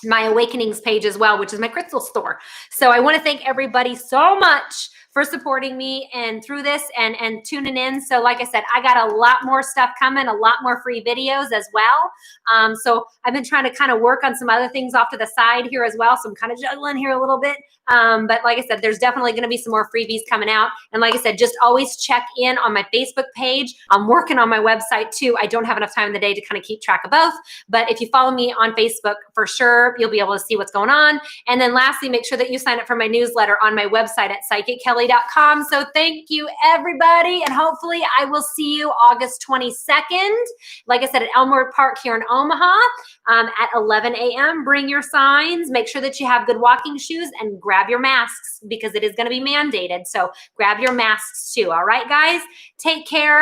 my Awakenings page as well, which is my crystal store. So I want to thank everybody so much for supporting me and through this and tuning in. So like I said, I got a lot more stuff coming, a lot more free videos as well. So I've been trying to kind of work on some other things off to the side here as well. So I'm kind of juggling here a little bit. But like I said, there's definitely going to be some more freebies coming out. And like I said, just always check in on my Facebook page. I'm working on my website too. I don't have enough time in the day to kind of keep track of both. But if you follow me on Facebook, for sure, you'll be able to see what's going on. And then lastly, make sure that you sign up for my newsletter on my website at psychickelli.com. So thank you, everybody. And hopefully I will see you August 22nd. Like I said, at Elmwood Park here in Omaha at 11 a.m. Bring your signs. Make sure that you have good walking shoes and grab your masks, because it is going to be mandated. So grab your masks too. All right, guys, take care.